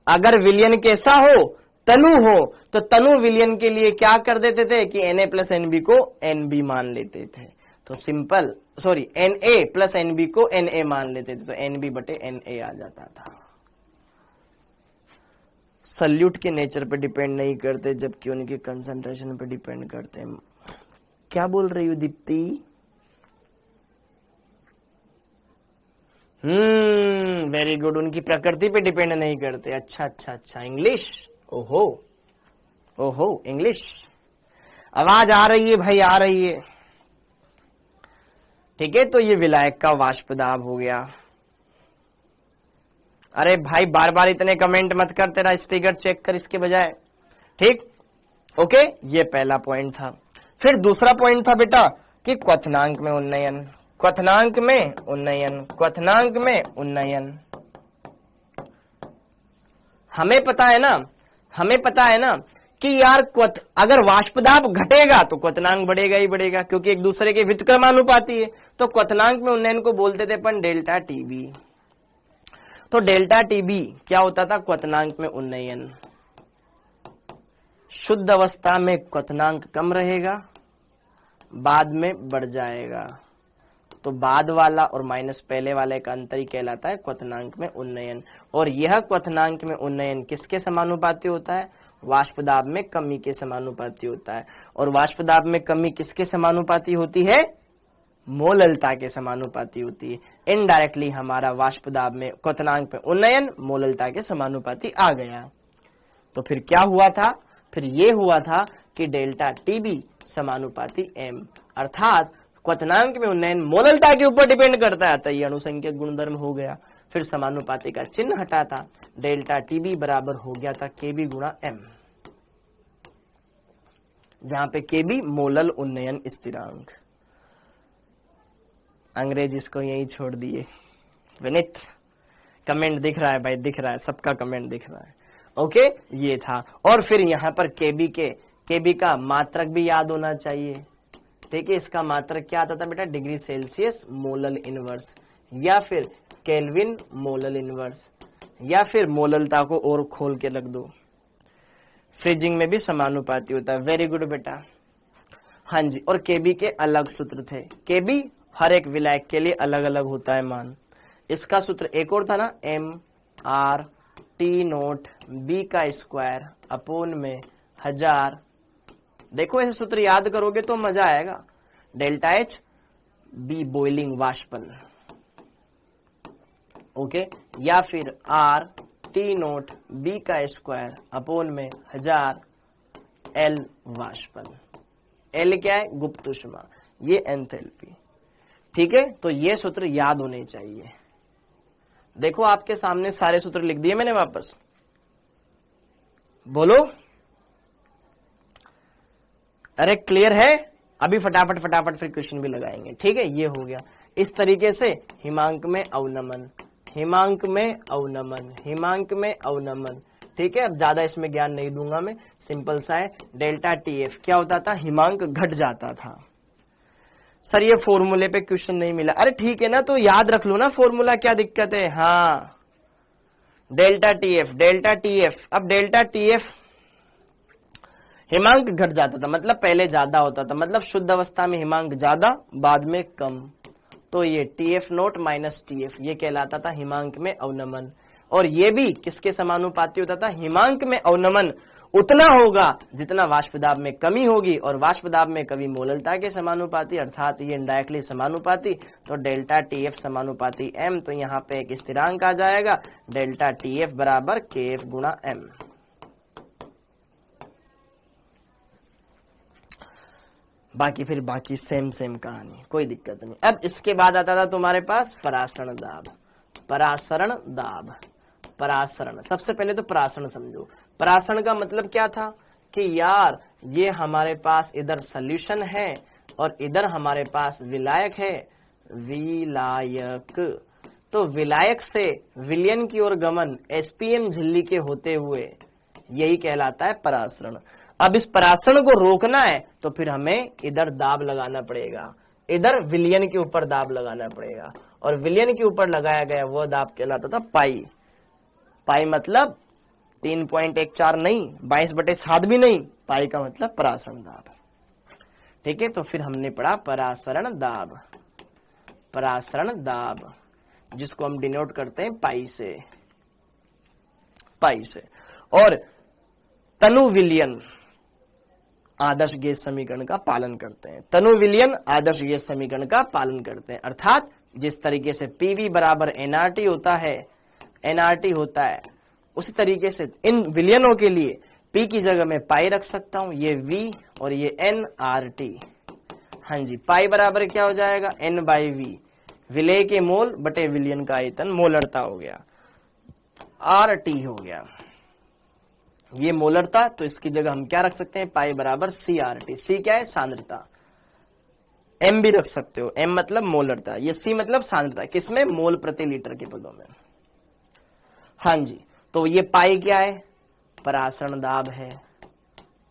अगर विलयन कैसा हो, तनु हो, तो तनु विलयन के लिए क्या कर देते थे कि N A plus N B को एन बी मान लेते थे। तो simple, sorry, N A plus N B को एन ए मान लेते थे, तो एन बी बटे एन ए आ जाता था। सल्यूट के नेचर पे डिपेंड नहीं करते, जबकि उनके कंसंट्रेशन पे डिपेंड करते हैं। क्या बोल रही हो दीप्ति? वेरी गुड, उनकी प्रकृति पे डिपेंड नहीं करते। अच्छा अच्छा अच्छा, इंग्लिश, ओहो ओहो, इंग्लिश आवाज आ रही है भाई, आ रही है। ठीक है, तो ये विलायक का वाष्प दाब हो गया। अरे भाई बार बार इतने कमेंट मत कर, तेरा स्पीकर चेक कर इसके बजाय। ठीक, ओके, ये पहला पॉइंट था। फिर दूसरा पॉइंट था बेटा कि क्वथनांक में उन्नयन, क्वथनांक में उन्नयन, क्वथनांक में उन्नयन। हमें पता है ना, हमें पता है ना कि यार अगर वाष्पदाब घटेगा तो क्वथनांक बढ़ेगा ही बढ़ेगा, क्योंकि एक दूसरे के व्युत्क्रमानुपाती है। तो क्वथनांक में उन्नयन को बोलते थे अपन डेल्टा टीबी। तो डेल्टा टीबी क्या होता था? क्वथनांक में उन्नयन। शुद्ध अवस्था में क्वथनांक कम रहेगा, बाद में बढ़ जाएगा। तो बाद वाला और माइनस पहले वाले का अंतर ही कहलाता है क्वथनांक में उन्नयन। और यह क्वथनांक में उन्नयन किसके समानुपाती होता है? वाष्पदाब में कमी के समानुपाती होता है। और वाष्पदाब में कमी किसके समानुपाती होती है? मोललता के समानुपाती होती है। इनडायरेक्टली हमारा वाष्पदाब में क्वथनांक में उन्नयन मोललता के समानुपाती आ गया। तो फिर क्या हुआ था? फिर ये हुआ था कि डेल्टा टीबी समानुपाती एम, अर्थात क्वथनांक में उन्नयन मोललता के ऊपर डिपेंड करता है, तो ये अणुसंख्यक गुणधर्म हो गया। फिर समानुपाती का चिन्ह हटा था, डेल्टा टीबी बराबर हो गया था केबी गुणा एम, जहां पे केबी मोलल उन्नयन स्थिरांक। अंग्रेज इसको यही छोड़ दिए। विनीत कमेंट दिख रहा है भाई, दिख रहा है, सबका कमेंट दिख रहा है। ओके, ये था। और फिर यहाँ पर केबी का मात्रक भी याद होना चाहिए। देखिए इसका मात्रक क्या आता था बेटा? डिग्री सेल्सियस मोलल इनवर्स, या फिर केल्विन मोलल इनवर्स, या फिर मोललता को और खोल के रख दो। फ्रीजिंग में भी समानुपाती होता है। वेरी गुड बेटा। हाँ जी, और केबी के अलग सूत्र थे। केबी हर एक विलायक के लिए अलग अलग होता है मान। इसका सूत्र एक और था ना, M R T naught B का स्क्वायर अपोन में 1000। देखो ऐसे सूत्र याद करोगे तो मजा आएगा। डेल्टा एच बी बॉइलिंग वाष्पन, ओके, या फिर आर टी नोट बी का स्क्वायर अपोन में 1000 एल वाष्पन। एल क्या है? गुप्त ऊष्मा, ये एंथैल्पी। ठीक है, तो ये सूत्र याद होने चाहिए। देखो आपके सामने सारे सूत्र लिख दिए मैंने वापस, बोलो। अरे क्लियर है? अभी फटाफट फटाफट फिर क्वेश्चन भी लगाएंगे। ठीक है, ये हो गया। इस तरीके से हिमांक में अवनमन, हिमांक में अवनमन, हिमांक में अवनमन। ठीक है, अब ज्यादा इसमें ज्ञान नहीं दूंगा मैं, सिंपल सा है। डेल्टा टीएफ क्या होता था, हिमांक घट जाता था। सर ये फॉर्मूले पे क्वेश्चन नहीं मिला, अरे ठीक है ना, तो याद रख लो ना फॉर्मूला, क्या दिक्कत है। हाँ, डेल्टा टीएफ, डेल्टा टीएफ। अब डेल्टा टीएफ हिमांक घट जाता था, मतलब पहले ज्यादा होता था, मतलब शुद्ध अवस्था में हिमांक ज्यादा, बाद में कम, तो ये टीएफ नोट माइनस टीएफ, ये कहलाता था हिमांक में अवनमन। और ये भी किसके समानुपाती होता था, हिमांक में अवनमन उतना होगा जितना वाष्प दाब में कमी होगी, और वाष्प दाब में कमी मोललता के समानुपाती, अर्थात ये इनडायरेक्टली समानुपाती। तो डेल्टा टीएफ समानुपाती एम, तो यहाँ पे एक स्थिरांक आ जाएगा, डेल्टा टीएफ बराबर केएफ गुणा एम। बाकी फिर बाकी सेम कहानी, कोई दिक्कत नहीं। अब इसके बाद आता था तुम्हारे पास परासरण दाब। परासरण दाब, परासरण, सबसे पहले तो परासरण समझो। परासरण का मतलब क्या था कि यार ये हमारे पास इधर सॉल्यूशन है और इधर हमारे पास विलायक है, विलायक। तो विलायक से विलयन की ओर गमन एसपीएम झिल्ली के होते हुए, यही कहलाता है परासरण। अब इस परासरण को रोकना है तो फिर हमें इधर दाब लगाना पड़ेगा, इधर विलयन के ऊपर दाब लगाना पड़ेगा, और विलयन के ऊपर लगाया गया वह दाब कहलाता था पाई। पाई मतलब 3.14 नहीं, 22/7 भी नहीं, पाई का मतलब परासरण दाब। ठीक है, तो फिर हमने पढ़ा परासरण दाब, परासरण दाब जिसको हम डिनोट करते हैं पाई से, पाई से। और तनु विलयन आदर्श गैस समीकरण का पालन करते हैं, तनु विलयन आदर्श गैस समीकरण का पालन करते हैं, अर्थात जिस तरीके से पीवी बराबर एनआरटी होता है, एनआरटी होता है, उसी तरीके से इन विलयनों के लिए पी की जगह में पाई रख सकता हूं, ये वी और ये एन आर टी। हाँ जी, पाई बराबर क्या हो जाएगा, एन बाई वी, विलय के मोल बटे विलयन का आयतन, मोलरता हो गया, आर टी हो गया, ये मोलरता। तो इसकी जगह हम क्या रख सकते हैं, पाई बराबर सी आर टी। सी क्या है, सांद्रता। एम भी रख सकते हो, एम मतलब मोलरता, ये सी मतलब सांद्रता, किसमें, मोल प्रति लीटर के पदों में। हाँ जी, तो ये पाई क्या है, परासरण दाब है,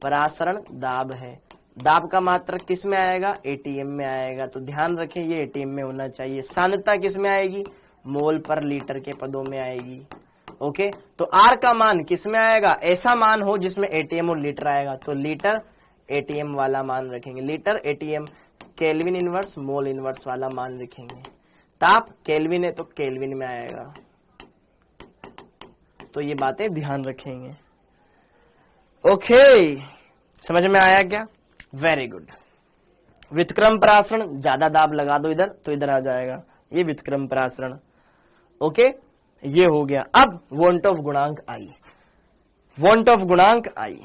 परासरण दाब है। दाब का मात्रक किस में आएगा, एटीएम में आएगा, तो ध्यान रखें ये एटीएम में होना चाहिए। सांद्रता किस में आएगी, मोल पर लीटर के पदों में आएगी। ओके, तो आर का मान किस में आएगा, ऐसा मान हो जिसमें एटीएम और लीटर आएगा, तो लीटर एटीएम वाला मान रखेंगे, litre ATM. Kelvin inverse mole inverse वाला मान रखेंगे। ताप केल्विन है तो केल्विन में आएगा, तो ये बातें ध्यान रखेंगे। ओके, समझ में आया क्या, वेरी गुड। व्युत्क्रम परासरण, ज्यादा दाब लगा दो इधर तो इधर आ जाएगा, ये व्युत्क्रम परासरण। ओके, ये हो गया। अब वोल्ट ऑफ गुणांक आई, वोल्ट ऑफ गुणांक आई।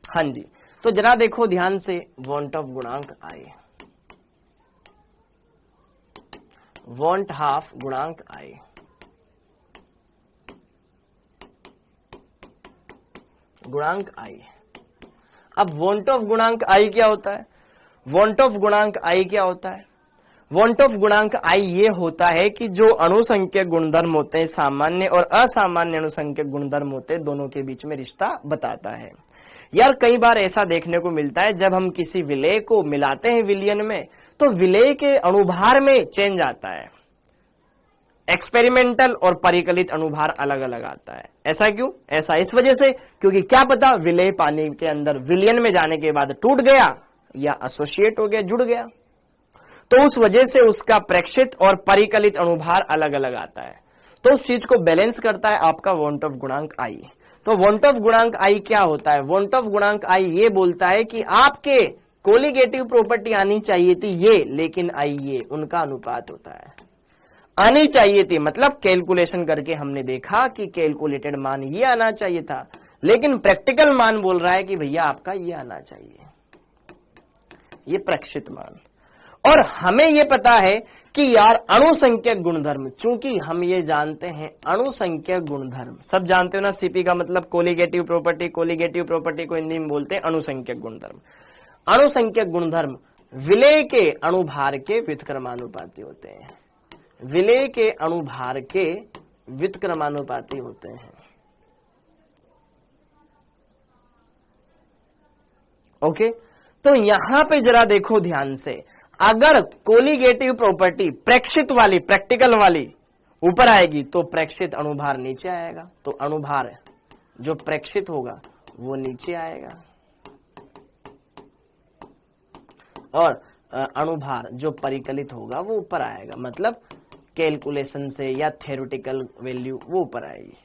हाँ जी, तो जरा देखो ध्यान से, वोल्ट ऑफ गुणांक आई, वोल्ट हाफ गुणांक आई। गुणांक आई। अब वोल्ट ऑफ गुणांक आई क्या होता है, वोल्ट ऑफ गुणांक आई क्या होता है, वोल्ट ऑफ गुणांक आई ये होता है कि जो अणुसंख्यक गुणधर्म होते हैं, सामान्य और असामान्य अणुसंख्यक गुणधर्म होते हैं, दोनों के बीच में रिश्ता बताता है। यार कई बार ऐसा देखने को मिलता है, जब हम किसी विलेय को मिलाते हैं विलयन में, तो विलेय के अणुभार में चेंज आता है, एक्सपेरिमेंटल और परिकलित अणुभार अलग अलग आता है। ऐसा क्यों, ऐसा इस वजह से क्योंकि क्या पता विलेय पानी के अंदर विलयन में जाने के बाद टूट गया या एसोसिएट हो गया, जुड़ गया, तो उस वजह से उसका प्रेक्षित और परिकलित अणुभार अलग अलग आता है। तो उस चीज को बैलेंस करता है आपका वोल्ट ऑफ गुणांक आई। तो वोल्ट ऑफ गुणांक आई क्या होता है, वोल्ट ऑफ गुणांक आई ये बोलता है कि आपके कोलिगेटिव प्रॉपर्टी आनी चाहिए थी ये, लेकिन आई ये, उनका अनुपात होता है। आनी चाहिए थी मतलब कैलकुलेशन करके हमने देखा कि कैलकुलेटेड मान ये आना चाहिए था, लेकिन प्रैक्टिकल मान बोल रहा है कि भैया आपका ये आना चाहिए, ये प्रेक्षित मान। और हमें ये पता है कि यार अणुसंख्यक गुणधर्म, चूंकि हम ये जानते हैं अणुसंख्यक गुणधर्म, सब जानते हो ना, सीपी का मतलब कोलिगेटिव प्रॉपर्टी, कोलिगेटिव प्रॉपर्टी को हिंदी में बोलते हैं अणुसंख्यक गुणधर्म। अणुसंख्यक गुणधर्म विलेय के अणुभार के व्युत्क्रमानुपाती होते हैं, विलेय के अणुभार के व्युत्क्रमानुपाती होते हैं। ओके, तो यहां पे जरा देखो ध्यान से, अगर कोलिगेटिव प्रॉपर्टी प्रेक्षित वाली, प्रैक्टिकल वाली ऊपर आएगी तो प्रेक्षित अणुभार नीचे आएगा, तो अणुभार जो प्रेक्षित होगा वो नीचे आएगा और अणुभार जो परिकलित होगा वो ऊपर आएगा। मतलब कैलकुलेशन से या थ्योरेटिकल वैल्यू वो ऊपर आएगी।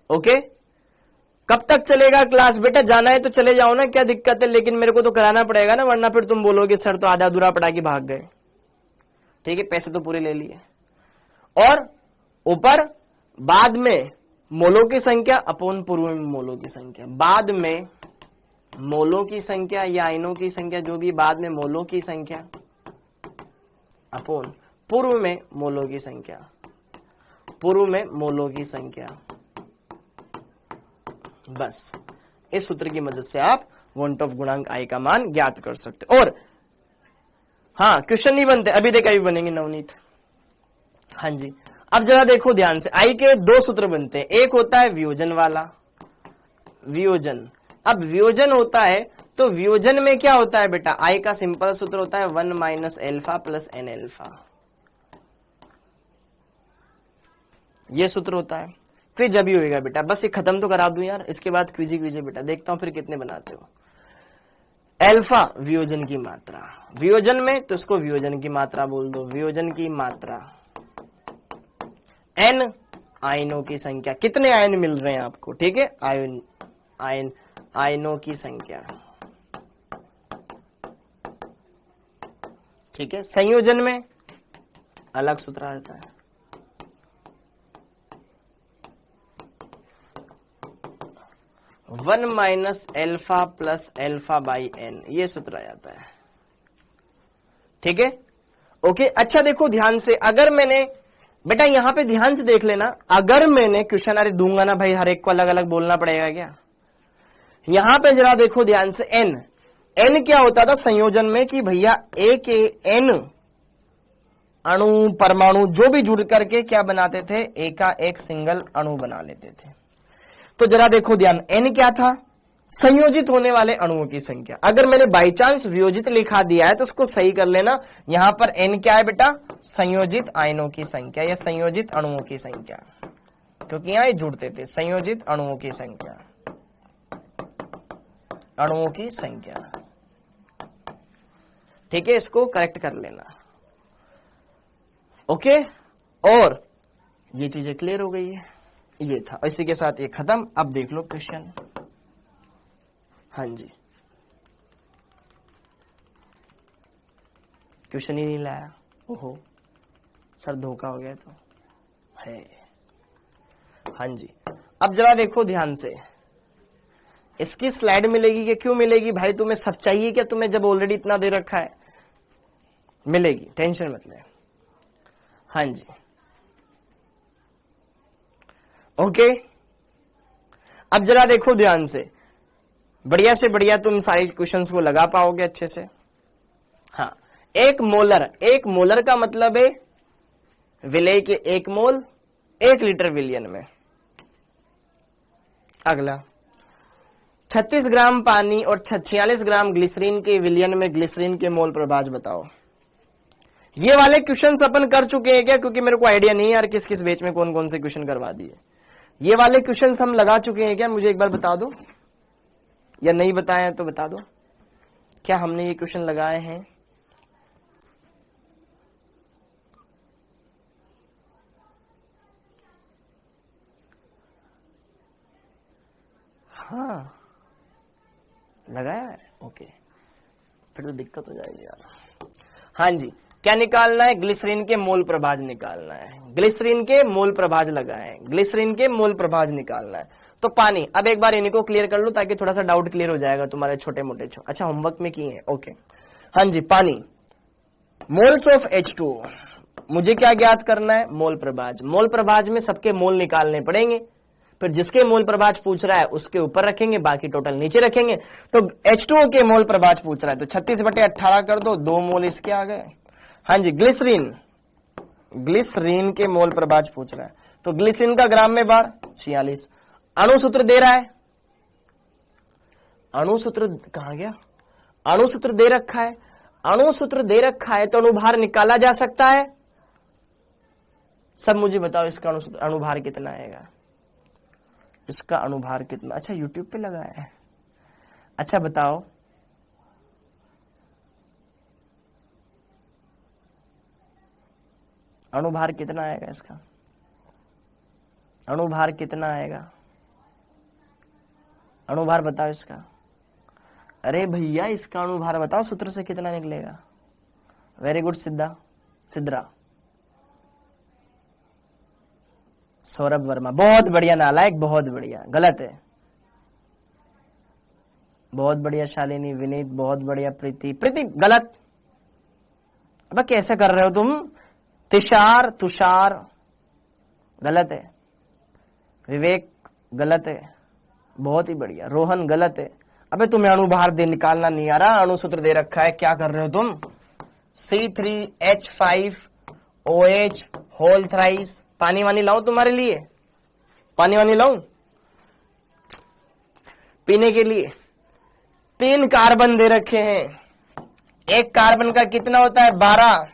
ओके, कब तक चलेगा क्लास? बेटा जाना है तो चले जाओ ना, क्या दिक्कत है, लेकिन मेरे को तो कराना पड़ेगा ना, वरना फिर तुम बोलोगे सर तो आधा अधूरा पढ़ा के भाग गए। ठीक है, पैसे तो पूरे ले लिए। और ऊपर बाद में मोलों की संख्या अपॉन पूर्व में मोलों की संख्या, बाद में मोलों की संख्या या आयनों की संख्या, जो भी बाद में मोलों की संख्या अपॉन पूर्व में मोलों की संख्या, पूर्व में मोलों की संख्या। बस इस सूत्र की मदद से आप वॉन्ट ऑफ गुणांक आई का मान ज्ञात कर सकते। और हाँ, क्वेश्चन नहीं बनते अभी, देखा अभी बनेंगे नवनीत। हाँ जी, अब जरा देखो ध्यान से, आई के दो सूत्र बनते हैं, एक होता है वियोजन वाला, वियोजन। अब वियोजन होता है तो वियोजन में क्या होता है बेटा, आई का सिंपल सूत्र होता है 1 minus alpha plus N alpha, ये सूत्र होता है। क्विज अभी होएगा बेटा, बस ये खत्म तो करा दूं यार, इसके बाद क्विज क्विज बेटा, देखता हूं फिर कितने बनाते हो। एल्फा वियोजन की मात्रा, वियोजन में तो इसको वियोजन की मात्रा बोल दो, वियोजन की मात्रा। एन आयनों की संख्या, कितने आयन मिल रहे हैं आपको, ठीक है, आयनों की संख्या, ठीक है। संयोजन में अलग सूत्र आता है, one minus alpha plus alpha by N, ये सूत्र आ जाता है, ठीक है। ओके, अच्छा देखो ध्यान से, अगर मैंने बेटा यहां पे ध्यान से देख लेना, अगर मैंने क्वेश्चन, अरे दूंगा ना भाई, हर एक को अलग अलग बोलना पड़ेगा क्या। यहां पे जरा देखो ध्यान से, एन, एन क्या होता था संयोजन में कि भैया एक एन अणु परमाणु जो भी जुड़ करके क्या बनाते थे, एक का एक सिंगल अणु बना लेते थे। तो जरा देखो ध्यान, एन क्या था, संयोजित होने वाले अणुओं की संख्या। अगर मैंने बाई चांस वियोजित लिखा दिया है तो उसको सही कर लेना, यहां पर एन क्या है बेटा, संयोजित आयनों की संख्या या संयोजित अणुओं की संख्या, क्योंकि यहां जुड़ते थे, संयोजित अणुओं की संख्या, अणुओं की संख्या, ठीक है, इसको करेक्ट कर लेना। ओके, और ये चीजें क्लियर हो गई है, ये था, इसी के साथ ये खत्म। अब देख लो क्वेश्चन। हाँ जी, क्वेश्चन ही नहीं लाया, ओहो सर धोखा हो गया तो है। हाँ जी, अब जरा देखो ध्यान से, इसकी स्लाइड मिलेगी कि क्यों मिलेगी भाई, तुम्हें सब चाहिए क्या, तुम्हें जब ऑलरेडी इतना दे रखा है, मिलेगी, टेंशन मत ले। हाँ जी, ओके, अब जरा देखो ध्यान से, बढ़िया से बढ़िया तुम सारे क्वेश्चंस को लगा पाओगे अच्छे से। हाँ, एक मोलर का मतलब है विलेय के 1 मोल 1 लीटर विलियन में। अगला 36 ग्राम पानी और 46 ग्राम ग्लिसरीन के विलियन में ग्लिसरीन के मोल प्रभाज बताओ। ये वाले क्वेश्चंस अपन कर चुके हैं क्या, क्योंकि मेरे को आइडिया नहीं है यार किस किस बैच में कौन कौन से क्वेश्चन करवा दिए। ये वाले क्वेश्चंस हम लगा चुके हैं क्या, मुझे एक बार बता दो, या नहीं बताए हैं तो बता दो, क्या हमने ये क्वेश्चन लगाए हैं। हाँ लगाया है, ओके, फिर तो दिक्कत हो जाएगी यार। हाँ जी, क्या निकालना है, ग्लिसरीन के मोल प्रभाज निकालना है, ग्लिसरीन के मोल प्रभाज लगाए, ग्लिसरीन के मोल प्रभाज निकालना है। तो पानी, अब एक बार इनको क्लियर कर लो ताकि थोड़ा सा डाउट क्लियर हो जाएगा तुम्हारे छोटे मोटे। अच्छा होमवर्क में किए हैं, ओके। हाँ जी, पानी, मोल्स ऑफ H2, मुझे क्या ज्ञात करना है, मोल प्रभाज। मोल प्रभाज में सबके मोल निकालने पड़ेंगे, फिर जिसके मोल प्रभाज पूछ रहा है उसके ऊपर रखेंगे, बाकी टोटल नीचे रखेंगे। तो H2O के मोल प्रभाज पूछ रहा है तो 36/18 कर दो, 2 मोल इसके आ गए। हाँ जी, ग्लिसरीन के मोल प्रभाज पूछ रहा है तो ग्लिसरीन का ग्राम में बार 46। अणु सूत्र दे रहा है, अणुसूत्र कहां गया, अणुसूत्र दे रखा है, अणुसूत्र दे रखा है तो अणुभार निकाला जा सकता है। सब मुझे बताओ इसका अणुभार कितना आएगा, इसका अणुभार कितना। अच्छा यूट्यूब पे लगा है, अच्छा बताओ अणुभार कितना आएगा, इसका अणुभार कितना आएगा, अणुभार बताओ इसका। अरे भैया इसका अणुभार बताओ, सूत्र से कितना निकलेगा। वेरी गुड सिद्रा सौरभ वर्मा, बहुत बढ़िया नालायक, बहुत बढ़िया, गलत है। बहुत बढ़िया शालिनी, विनीत बहुत बढ़िया, प्रीति गलत। अब कैसे कर रहे हो तुम। तुषार गलत है, विवेक गलत है, बहुत ही बढ़िया, रोहन गलत है। अबे तुम्हें अणुभार दे निकालना नहीं आ रहा, अणुसूत्र दे रखा है, क्या कर रहे हो तुम। C3H5OH whole thrice. पानी वानी लाऊं तुम्हारे लिए, पानी वानी लाऊं पीने के लिए। 3 कार्बन दे रखे हैं, एक कार्बन का कितना होता है 12।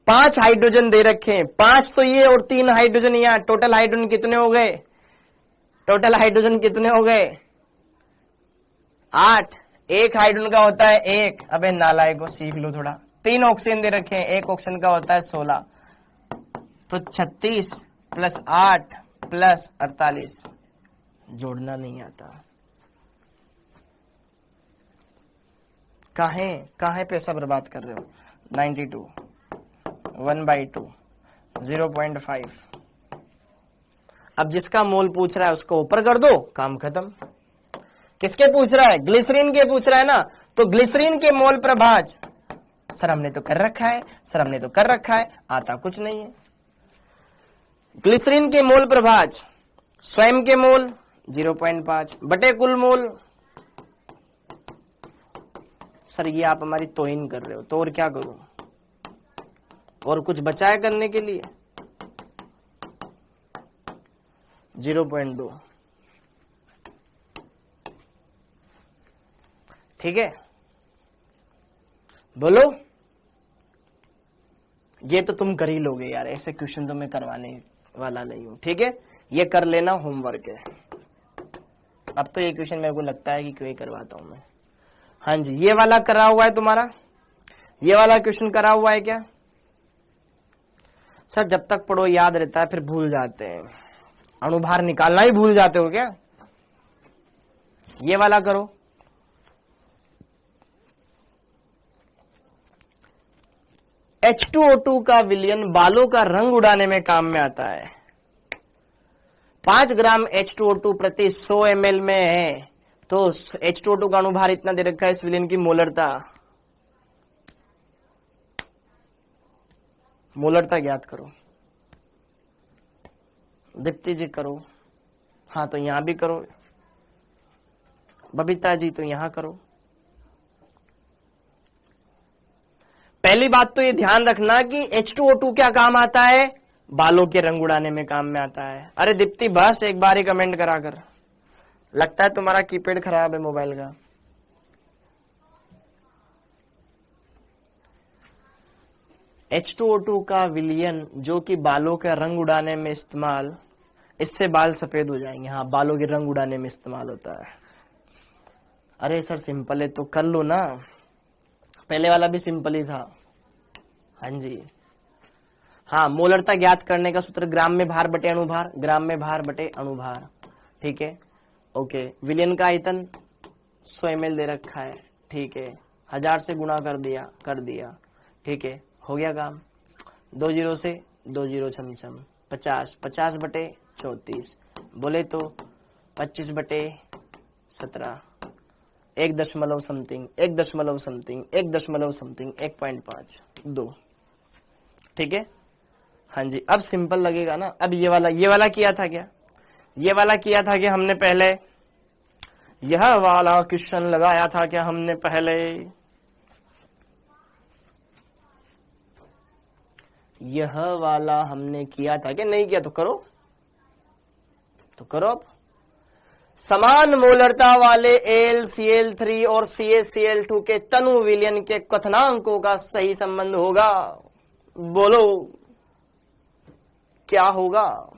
5 हाइड्रोजन दे रखे हैं, 5 तो ये और 3 हाइड्रोजन यहाँ, टोटल हाइड्रोजन कितने हो गए, टोटल हाइड्रोजन कितने हो गए 8। एक हाइड्रोजन का होता है 1। अबे नालायक को सीख लो थोड़ा। 3 ऑक्सीजन दे रखे हैं, एक ऑक्सीजन का होता है 16, तो 36 + 8 + 48। जोड़ना नहीं आता, काहे पैसा बर्बाद कर रहे हो। 92 1/2 0.5। अब जिसका मोल पूछ रहा है उसको ऊपर कर दो, काम खत्म। किसके पूछ रहा है, ग्लिसरीन के पूछ रहा है ना, तो ग्लिसरीन के मोल प्रभाज। सर हमने तो कर रखा है, सर हमने तो कर रखा है, आता कुछ नहीं है। ग्लिसरीन के मोल प्रभाज, स्वयं के मोल 0.5 बटे कुल मोल। सर ये आप हमारी तौहीन कर रहे हो, तो और क्या करूं, और कुछ बचा है करने के लिए। 0.2 ठीक है, बोलो। ये तो तुम कर ही लोगे यार, ऐसे क्वेश्चन तो मैं करवाने वाला नहीं हूं, ठीक है। ये कर लेना, होमवर्क है। अब तो ये क्वेश्चन मेरे को लगता है कि क्यों ही करवाता हूं मैं। हाँ जी, ये वाला करा हुआ है तुम्हारा, ये वाला क्वेश्चन करा हुआ है क्या। सर जब तक पढ़ो याद रहता है, फिर भूल जाते हैं। अणुभार निकालना ही भूल जाते हो क्या। ये वाला करो। H2O2 का विलयन बालों का रंग उड़ाने में काम में आता है। 5 ग्राम H2O2 प्रति 100 ml में है, तो H2O2 का अणुभार इतना दे रखा है। इस विलयन की मोलरता ज्ञात करो। दीप्ति जी करो, हाँ तो यहां भी करो। बबीता जी तो यहां करो। पहली बात तो ये ध्यान रखना कि H2O2 क्या काम आता है, बालों के रंग उड़ाने में काम में आता है। अरे दीप्ति बस एक बार ही कमेंट करा कर, लगता है तुम्हारा कीपैड खराब है मोबाइल का। H2O2 का विलयन जो कि बालों के रंग उड़ाने में इस्तेमाल, इससे बाल सफेद हो जाएंगे। हाँ, बालों के रंग उड़ाने में इस्तेमाल होता है। अरे सर सिंपल है तो कर लो ना, पहले वाला भी सिंपल ही था। हाँ जी, हाँ मोलरता ज्ञात करने का सूत्र ग्राम में भार बटे अणुभार, ग्राम में भार बटे अणुभार, ठीक है। ओके, विलयन का आयतन 100 ml दे रखा है, ठीक है। 1000 से गुणा कर दिया, ठीक है, हो गया काम। 2 0 से 2 0 छम 50 बटे 34 बोले तो 25 बटे 17, 1.समथिंग 1.5 2, ठीक है। हाँ जी, अब सिंपल लगेगा ना। अब ये वाला किया था क्या, ये वाला किया था कि हमने पहले, यह वाला क्वेश्चन लगाया था क्या हमने पहले, यह वाला हमने किया था कि नहीं किया, तो करो अब। समान मोलरता वाले AlCl3 और CaCl2 के तनु विलयन के क्वथनांकों का सही संबंध होगा। बोलो क्या होगा?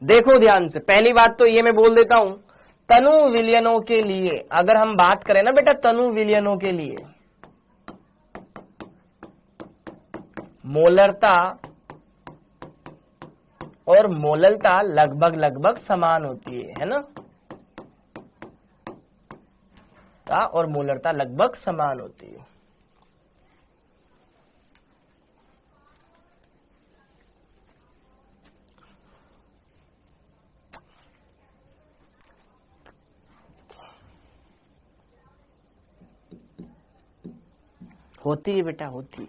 देखो ध्यान से, पहली बात तो ये मैं बोल देता हूं, तनु विलयनों के लिए अगर हम बात करें ना बेटा, तनु विलयनों के लिए मोलरता और मोललता लगभग लगभग समान होती है ना? और मोलरता लगभग समान होती है। होती है बेटा, होती है।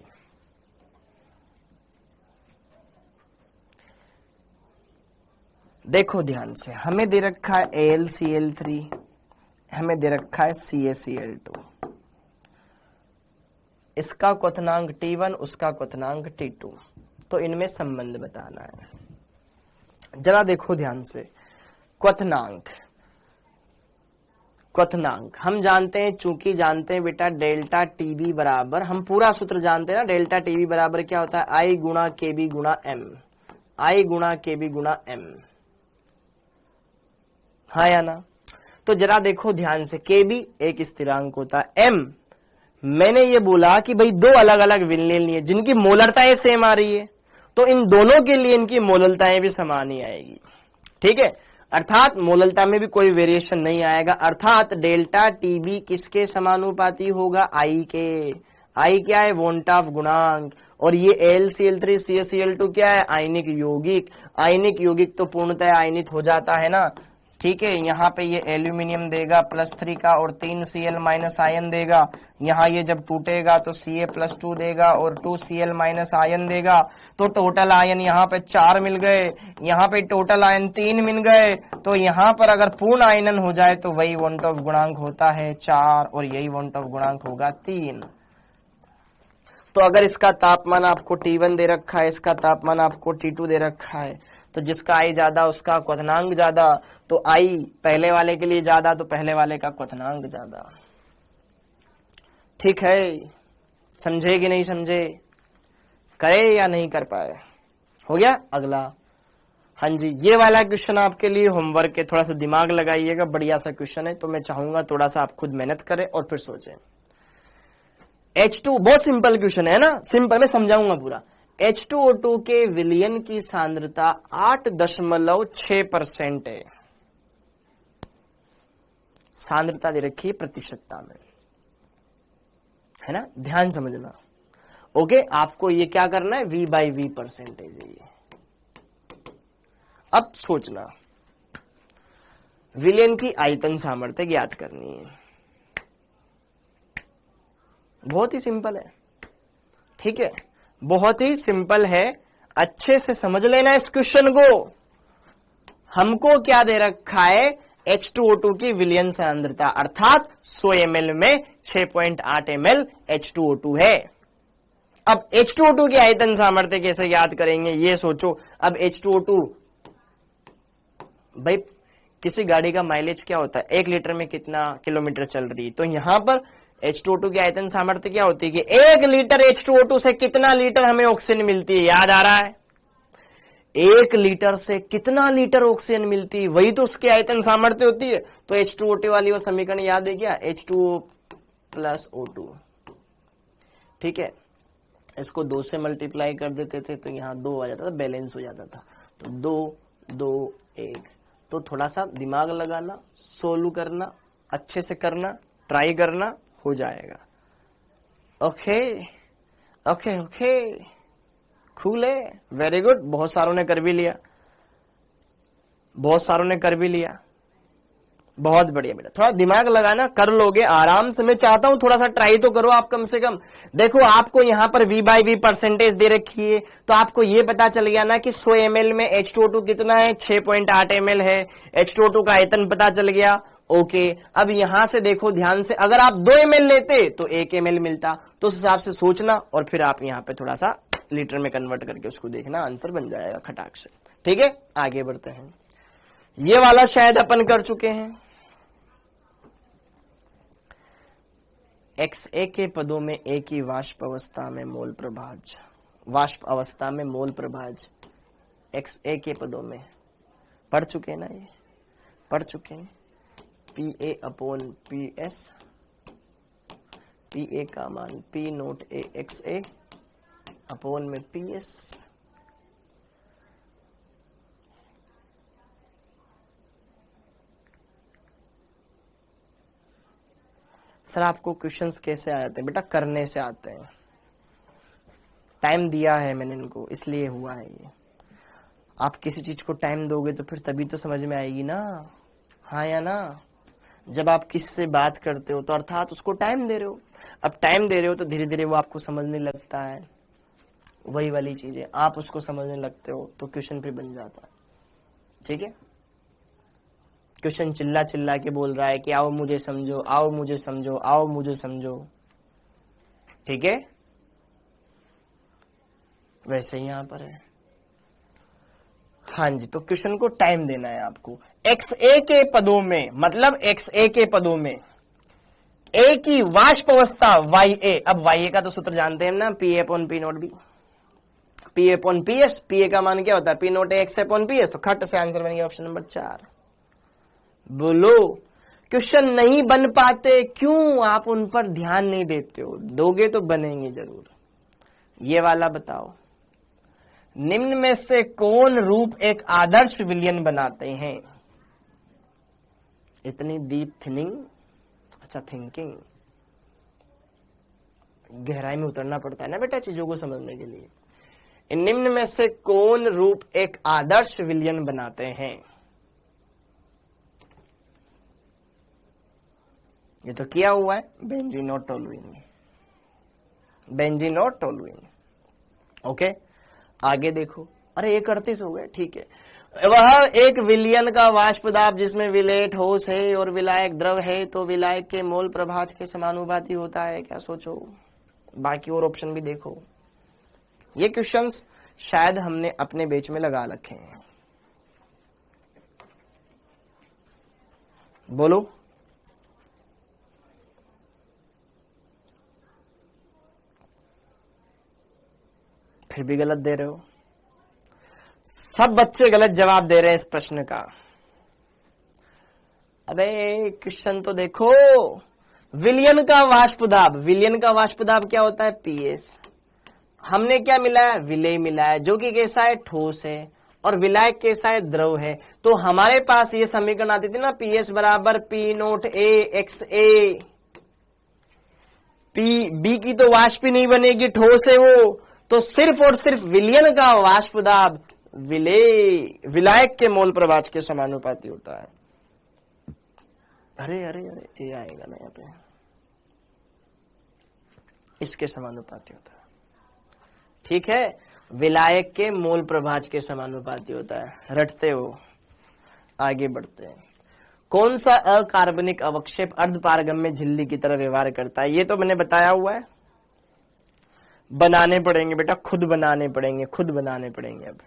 देखो ध्यान से, हमें दे रखा है AlCl3, हमें दे रखा है CaCl2, इसका क्वथनांक T1, उसका क्वथनांक T2, तो इनमें संबंध बताना है। जरा देखो ध्यान से, क्वथनांक हम जानते हैं, चूंकि जानते हैं बेटा डेल्टा टीबी बराबर, हम पूरा सूत्र जानते हैं ना, डेल्टा टीबी बराबर क्या होता है? I गुणा केबी गुणा एम, I गुणा केबी गुणा एम, हाँ या ना? तो जरा देखो ध्यान से, केबी एक स्थिरांक होता है, एम मैंने ये बोला कि भाई दो अलग अलग विलयन लिए जिनकी मोलरताएं सेम आ रही है, तो इन दोनों के लिए इनकी मोलरताएं भी समान ही आएगी। ठीक है, अर्थात मोललता में भी कोई वेरिएशन नहीं आएगा, अर्थात डेल्टा टीबी किसके समानुपाती होगा? आई के। आई क्या है? वोल्टाफ गुणांक। और ये AlCl3 CaCl2 क्या है? आयनिक यौगिक। आयनिक यौगिक तो पूर्णतः आयनित हो जाता है ना। ठीक है, यहाँ पे ये एल्यूमिनियम देगा +3 का और 3 Cl- आयन देगा। यहाँ ये जब टूटेगा तो Ca+2 देगा और 2 Cl- आयन देगा। तो टोटल आयन यहाँ पे 4 मिल गए, यहाँ पे टोटल आयन 3 मिल गए। तो यहाँ पर अगर पूर्ण आयनन हो जाए तो वही वोल्टॉफ गुणांक होता है 4 और यही वोल्टॉफ गुणांक होगा 3। तो अगर इसका तापमान आपको T1 दे रखा है, इसका तापमान आपको T2 दे रखा है, तो जिसका I ज्यादा उसका क्वथनांक ज्यादा, तो I पहले वाले के लिए ज्यादा तो पहले वाले का क्वथनांक ज्यादा। ठीक है, समझे कि नहीं समझे? करे या नहीं कर पाए? हो गया? अगला, हाँ जी, ये वाला क्वेश्चन आपके लिए होमवर्क है, थोड़ा सा दिमाग लगाइएगा, बढ़िया सा क्वेश्चन है, तो मैं चाहूंगा थोड़ा सा आप खुद मेहनत करें और फिर सोचें। H2 बहुत सिंपल क्वेश्चन है ना, सिंपल, मैं समझाऊंगा पूरा। H2O2 के विलयन की सांद्रता 8.6% है। सांद्रता दे रखी है प्रतिशतता में, है ना, ध्यान समझना। ओके, आपको ये क्या करना है? V/V परसेंटेज है ये। अब सोचना, विलयन की आयतन सामर्थ्य ज्ञात करनी है, बहुत ही सिंपल है। ठीक है, बहुत ही सिंपल है, अच्छे से समझ लेना इस क्वेश्चन को। हमको क्या दे रखा है? H2O2 की विलयन सांद्रता, अर्थात 100 ml में 6.8 ml H2O2 है। अब H2O2 की आयतन सामर्थ्य कैसे याद करेंगे ये सोचो। अब H2O2, भाई किसी गाड़ी का माइलेज क्या होता है? 1 लीटर में कितना किलोमीटर चल रही है, तो यहां पर H2O2 की आयतन सामर्थ्य क्या होती है कि 1 लीटर H2O2 से कितना लीटर हमें ऑक्सीजन मिलती है? याद आ रहा है? 1 लीटर से कितना लीटर ऑक्सीजन मिलती है, वही तो उसकी आयतन सामर्थ्य होती है। तो H2O2 वाली वो समीकरण याद है क्या? H2O + O2। ठीक है, इसको 2 से मल्टीप्लाई कर देते थे तो यहाँ 2 आ जाता था, बैलेंस हो जाता था। तो 2, 2, 1। तो थोड़ा सा दिमाग लगाना, सोल्व करना, अच्छे से करना, ट्राई करना, हो जाएगा। ओके ओके ओके, कूल है, वेरी गुड। बहुत सारों ने कर भी लिया, बहुत सारों ने कर भी लिया, बहुत बढ़िया बेटा। थोड़ा दिमाग लगाना, कर लोगे आराम से। मैं चाहता हूं थोड़ा सा ट्राई तो करो आप कम से कम। देखो आपको यहां पर V/V परसेंटेज दे रखी है, तो आपको ये पता चल गया ना कि 100 ml में H2O2 कितना है? 6.8 ml है। H2O2 का आयतन पता चल गया। ओके, अब यहां से देखो ध्यान से, अगर आप 2 ml लेते तो 1 ml मिलता, तो उस हिसाब से सोचना और फिर आप यहां पे थोड़ा सा लीटर में कन्वर्ट करके उसको देखना, आंसर बन जाएगा खटाक से। ठीक है, आगे बढ़ते हैं। ये वाला शायद अपन कर चुके हैं। XA के पदों में A की वाष्प अवस्था में मोल प्रभाज, वाष्प अवस्था में मोल प्रभाज XA के पदों में पढ़ चुके हैं ना, ये पढ़ चुके हैं। PA अपॉन PS, PA का मान P note A XA upon में PS। सर आपको क्वेश्चंस कैसे आ जाते हैं? बेटा करने से आते हैं, टाइम दिया है मैंने इनको, इसलिए हुआ है ये। आप किसी चीज को टाइम दोगे तो फिर तभी तो समझ में आएगी ना, हाँ या ना। जब आप किसी से बात करते हो तो अर्थात उसको टाइम दे रहे हो। अब टाइम दे रहे हो तो धीरे धीरे वो आपको समझने लगता है। वही वाली चीज है, आप उसको समझने लगते हो तो क्वेश्चन फिर बन जाता है। ठीक है, क्वेश्चन चिल्ला चिल्ला के बोल रहा है कि आओ मुझे समझो, आओ मुझे समझो, आओ मुझे समझो। ठीक है, वैसे ही यहां पर है। हाँ जी, तो क्वेश्चन को टाइम देना है आपको। XA के पदों में, मतलब XA के पदों में A की वाष्प अवस्था YA। अब YA का तो सूत्र जानते हैं ना, PA upon P note B, PA upon PS। PA का मान क्या होता है? P note A XA upon PS। तो खट से आंसर बन गया ऑप्शन नंबर 4। बोलो, क्वेश्चन नहीं बन पाते क्यों? आप उन पर ध्यान नहीं देते हो। दोगे तो बनेंगे जरूर। ये वाला बताओ, निम्न में से कौन रूप एक आदर्श विलयन बनाते हैं? इतनी डीप थिंकिंग, अच्छा थिंकिंग, गहराई में उतरना पड़ता है ना बेटा चीजों को समझने के लिए। निम्न में से कौन रूप एक आदर्श विलयन बनाते हैं? ये तो किया हुआ है, बेंजीन और टोलुइन, बेंजीन और टोलुइन। ओके, आगे देखो। अरे 1:38 हो गए, ठीक है। वह एक विलयन का वाष्प दाब जिसमें विलेय ठोस है और विलायक द्रव है, तो विलायक के मोल प्रभाज के समानुपाती होता है। क्या सोचो? बाकी और ऑप्शन भी देखो। ये क्वेश्चंस शायद हमने अपने बैच में लगा रखे हैं। बोलो, फिर भी गलत दे रहे हो। सब बच्चे गलत जवाब दे रहे हैं इस प्रश्न का। अबे क्वेश्चन तो देखो, विलयन का वाष्प दाब, विलयन का वाष्प दाब क्या होता है? PS। हमने क्या मिलाया? विलेय मिलाया, जो कि कैसा है? ठोस है, और विलायक कैसा है? द्रव है। तो हमारे पास ये समीकरण आती थी ना, PS बराबर P note A XA। B की तो वाष्प ही नहीं बनेगी, ठोस है वो, तो सिर्फ और सिर्फ विलयन का वाष्प दाब विलायक के मोल प्रभाज के समानुपाती होता है। अरे अरे अरे, ये आएगा ना यहाँ पे, इसके समानुपाती होता है। ठीक है, विलायक के मोल प्रभाज के समानुपाती होता है। रटते हो, आगे बढ़ते हैं। कौन सा अकार्बनिक अवक्षेप अर्धपारगम्य झिल्ली की तरह व्यवहार करता है? ये तो मैंने बताया हुआ है। बनाने पड़ेंगे बेटा, खुद बनाने पड़ेंगे, खुद बनाने पड़ेंगे। अब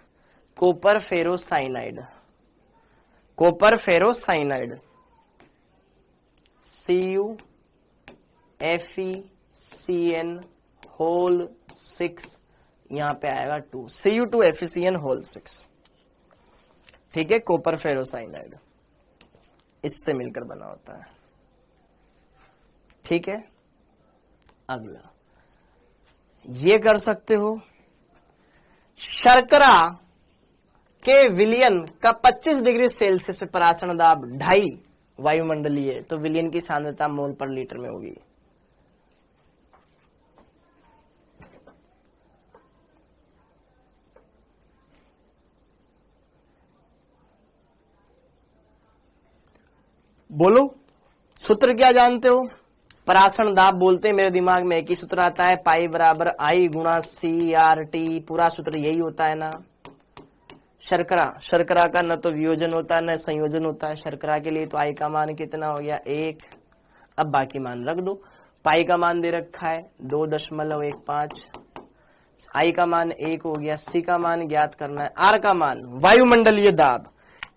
copper ferrocyanide, copper ferrocyanide CuFeCN whole 6, यहां पे आएगा 2, Cu2FeCN होल 6। ठीक है, कॉपर फेरोसाइनाइड इससे मिलकर बना होता है। ठीक है, अगला ये कर सकते हो। शर्करा के विलयन का 25 डिग्री सेल्सियस पे परासरण दाब 2.5 वायुमंडलीय, तो विलयन की सांद्रता मोल पर लीटर में होगी। बोलो, सूत्र क्या जानते हो? परासरण दाब बोलते हैं, मेरे दिमाग में एक ही सूत्र आता है, पाई बराबर I गुणा CRT। पूरा सूत्र यही होता है ना। शर्करा, शर्करा का न तो वियोजन होता है न संयोजन होता है। शर्करा के लिए तो I का मान कितना हो गया? 1। अब बाकी मान रख दो। पाई का मान दे रखा है 2.15, I का मान 1 हो गया, C का मान ज्ञात करना है, R का मान वायुमंडलीय दाब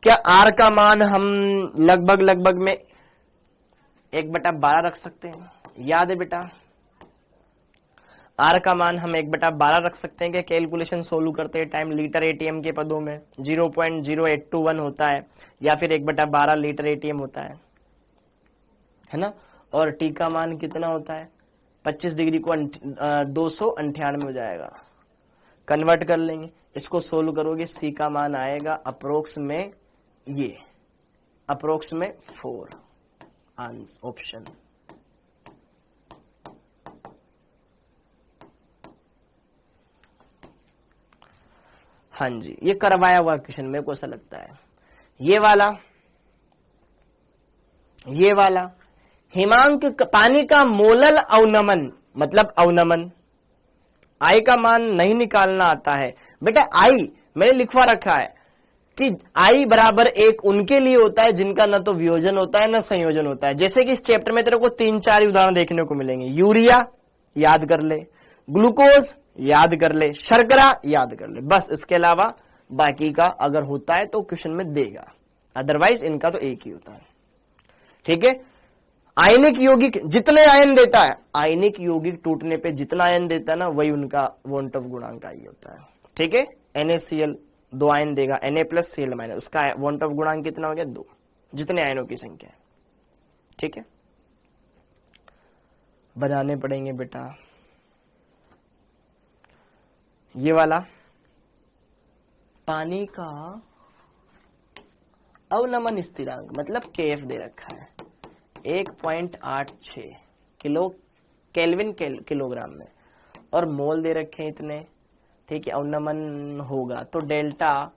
क्या R का मान हम लगभग में 1/12 रख सकते हैं? याद है बेटा, R का मान हम 1/12 रख सकते हैं कि कैलकुलेशन सोल्व करते टाइम लीटर एटीएम के पदों में 0.0821 होता है या फिर 1/12 लीटर एटीएम होता है ना। और T का मान कितना होता है? 25 डिग्री को 298 हो जाएगा, कन्वर्ट कर लेंगे, इसको सोल्व करोगे C का मान आएगा अप्रोक्स में 4 आंसर ऑप्शन। हाँ जी, ये करवाया हुआ क्वेश्चन मेरे को ऐसा लगता है। ये वाला हिमांक पानी का मोलल अवनमन, मतलब अवनमन, आई का मान नहीं निकालना आता है बेटा। आई मैंने लिखवा रखा है कि आई बराबर 1 उनके लिए होता है जिनका न तो वियोजन होता है न संयोजन होता है। जैसे कि इस चैप्टर में तेरे को 3-4 उदाहरण देखने को मिलेंगे। यूरिया याद कर ले, ग्लूकोज याद कर ले, शर्करा याद कर ले, बस इसके अलावा बाकी का अगर होता है तो क्वेश्चन में देगा, अदरवाइज इनका तो एक ही होता है। ठीक है। आयनिक यौगिक जितने आयन देता है, आयनिक यौगिक टूटने पे जितना आयन देता है ना, वही उनका वॉन्टॉफ गुणांक आई होता है। ठीक है। NaCl 2 आयन देगा, Na+Cl-, उसका वॉन्टॉफ गुणांक कितना हो गया? 2, जितने आयनों की संख्या है। ठीक है, बनाने पड़ेंगे बेटा। ये वाला पानी का अवनमन स्थिरांक मतलब KF दे रखा है 1.86 केल्विन किलोग्राम में, और मोल दे रखे हैं इतने। ठीक है, अवनमन होगा तो डेल्टा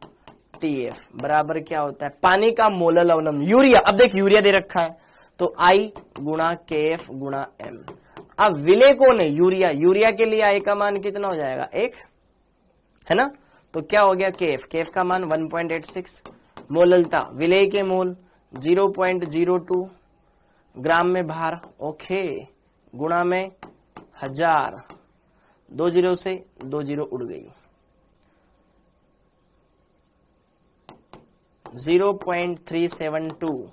TF बराबर क्या होता है? पानी का मोलल अवनमन। यूरिया, अब देख यूरिया दे रखा है तो I गुणा KF गुणा M। अब विलेय कौन है? यूरिया के लिए I का मान कितना हो जाएगा? 1 है ना। तो क्या हो गया? KF का मान 1.86। मोललता विलेय के मोल 0.02 ग्राम में भार, ओके, गुणा में 1000, 2 0 से 2 0 उड़ गई, 0.372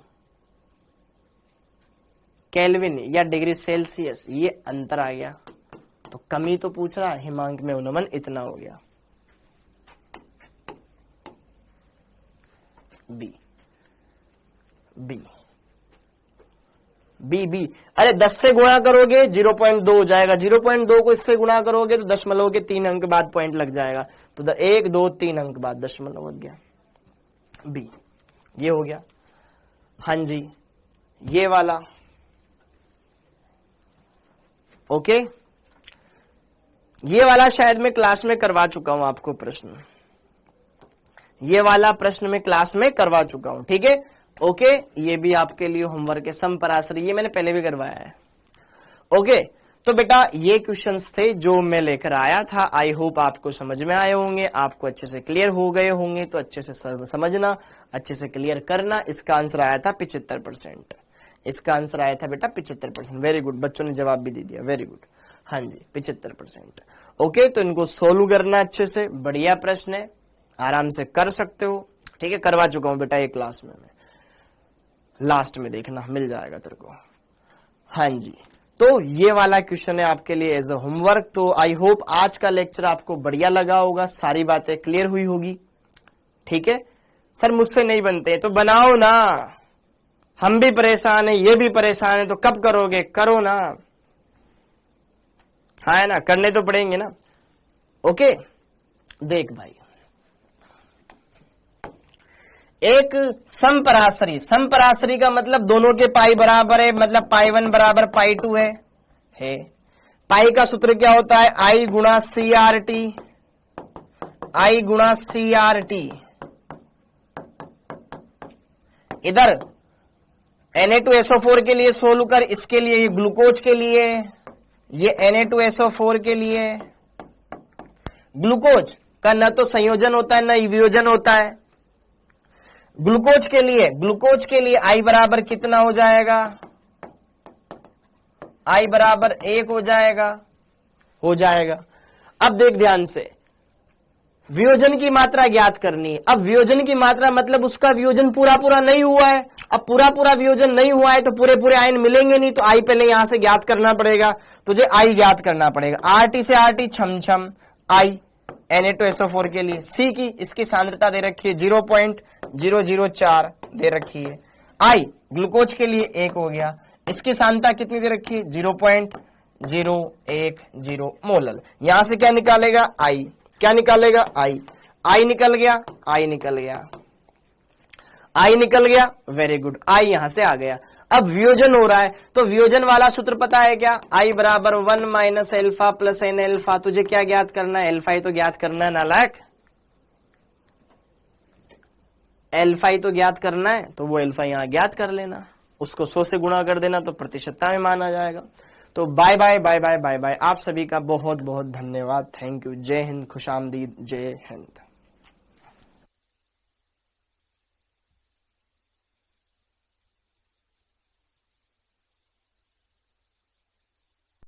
केल्विन या डिग्री सेल्सियस, ये अंतर आ गया। तो कमी तो पूछ रहा, हिमांक में अवनमन इतना हो गया। बी अरे 10 से गुणा करोगे 0.2 हो जाएगा, 0.2 को इससे गुणा करोगे तो दशमलव के 3 अंक बाद पॉइंट लग जाएगा, तो 1 2 3 अंक बाद दशमलव लग गया। बी ये हो गया। हाँ जी, ये वाला ओके। ये वाला शायद मैं क्लास में करवा चुका हूं आपको प्रश्न, ये वाला प्रश्न में क्लास में करवा चुका हूं। ठीक है, ओके। ये भी आपके लिए होमवर्क है, समपराश्रय, ये मैंने पहले भी करवाया है। ओके, तो बेटा ये क्वेश्चंस थे जो मैं लेकर आया था। आई होप आपको समझ में आए होंगे, आपको अच्छे से क्लियर हो गए होंगे। तो अच्छे से समझना, अच्छे से क्लियर करना। इसका आंसर आया था 75%। इसका आंसर आया था बेटा 75%। वेरी गुड, बच्चों ने जवाब भी दे दिया, वेरी गुड। हाँ जी, 75%। ओके, तो इनको सोल्व करना अच्छे से, बढ़िया प्रश्न है, आराम से कर सकते हो। ठीक है, करवा चुका हूं बेटा ये क्लास में, मैं लास्ट में देखना, मिल जाएगा तेरे को। हाँ जी, तो ये वाला क्वेश्चन है आपके लिए एज अ होमवर्क। तो आई होप आज का लेक्चर आपको बढ़िया लगा होगा, सारी बातें क्लियर हुई होगी। ठीक है सर, मुझसे नहीं बनते तो बनाओ ना, हम भी परेशान है, ये भी परेशान है, तो कब करोगे? करो ना, है ना, करने तो पड़ेंगे ना। ओके, देख भाई, एक समपराशरी, समपराशरी का मतलब दोनों के पाई बराबर है, मतलब पाई1 बराबर पाई2 है। पाई का सूत्र क्या होता है? I गुणा CRT, I गुणा CRT। इधर Na2SO4 के लिए सोल्व कर, इसके लिए, ग्लूकोज के लिए, ये Na2SO4 के लिए। ग्लूकोज का न तो संयोजन होता है न वियोजन होता है। ग्लूकोज के लिए I बराबर कितना हो जाएगा? I बराबर 1 हो जाएगा। अब देख ध्यान से, वियोजन की मात्रा ज्ञात करनी है। अब वियोजन की मात्रा मतलब उसका वियोजन पूरा पूरा नहीं हुआ है। अब पूरा पूरा वियोजन नहीं हुआ है तो पूरे पूरे आयन मिलेंगे नहीं, तो आई पहले यहां से ज्ञात करना पड़ेगा। तुझे आई ज्ञात करना पड़ेगा। आरटी से आरटी छम छम आई Na2SO4 के लिए। सी की इसकी सांद्रता दे रखी है 0.004 दे रखी है। आई ग्लूकोज के लिए 1 हो गया, इसकी सांद्रता कितनी दे रखी है 0.010 मोलल। यहां से क्या निकालेगा आई, क्या निकालेगा आई, आई निकल गया, आई निकल गया, आई निकल गया, वेरी गुड, आई यहां से आ गया। अब वियोजन हो रहा है तो वियोजन वाला सूत्र पता है क्या, आई बराबर 1 minus alpha plus N alpha. तुझे क्या ज्ञात करना है, एल्फा ही तो ज्ञात करना है नालायक, एल्फा ही तो ज्ञात करना है, तो वो एल्फा यहां ज्ञात कर लेना, उसको 100 से गुणा कर देना तो प्रतिशतता में माना जाएगा। तो bye bye bye bye bye bye, आप सभी का बहुत बहुत धन्यवाद, थैंक यू, जय हिंद, खुशामदीद, जय हिंद।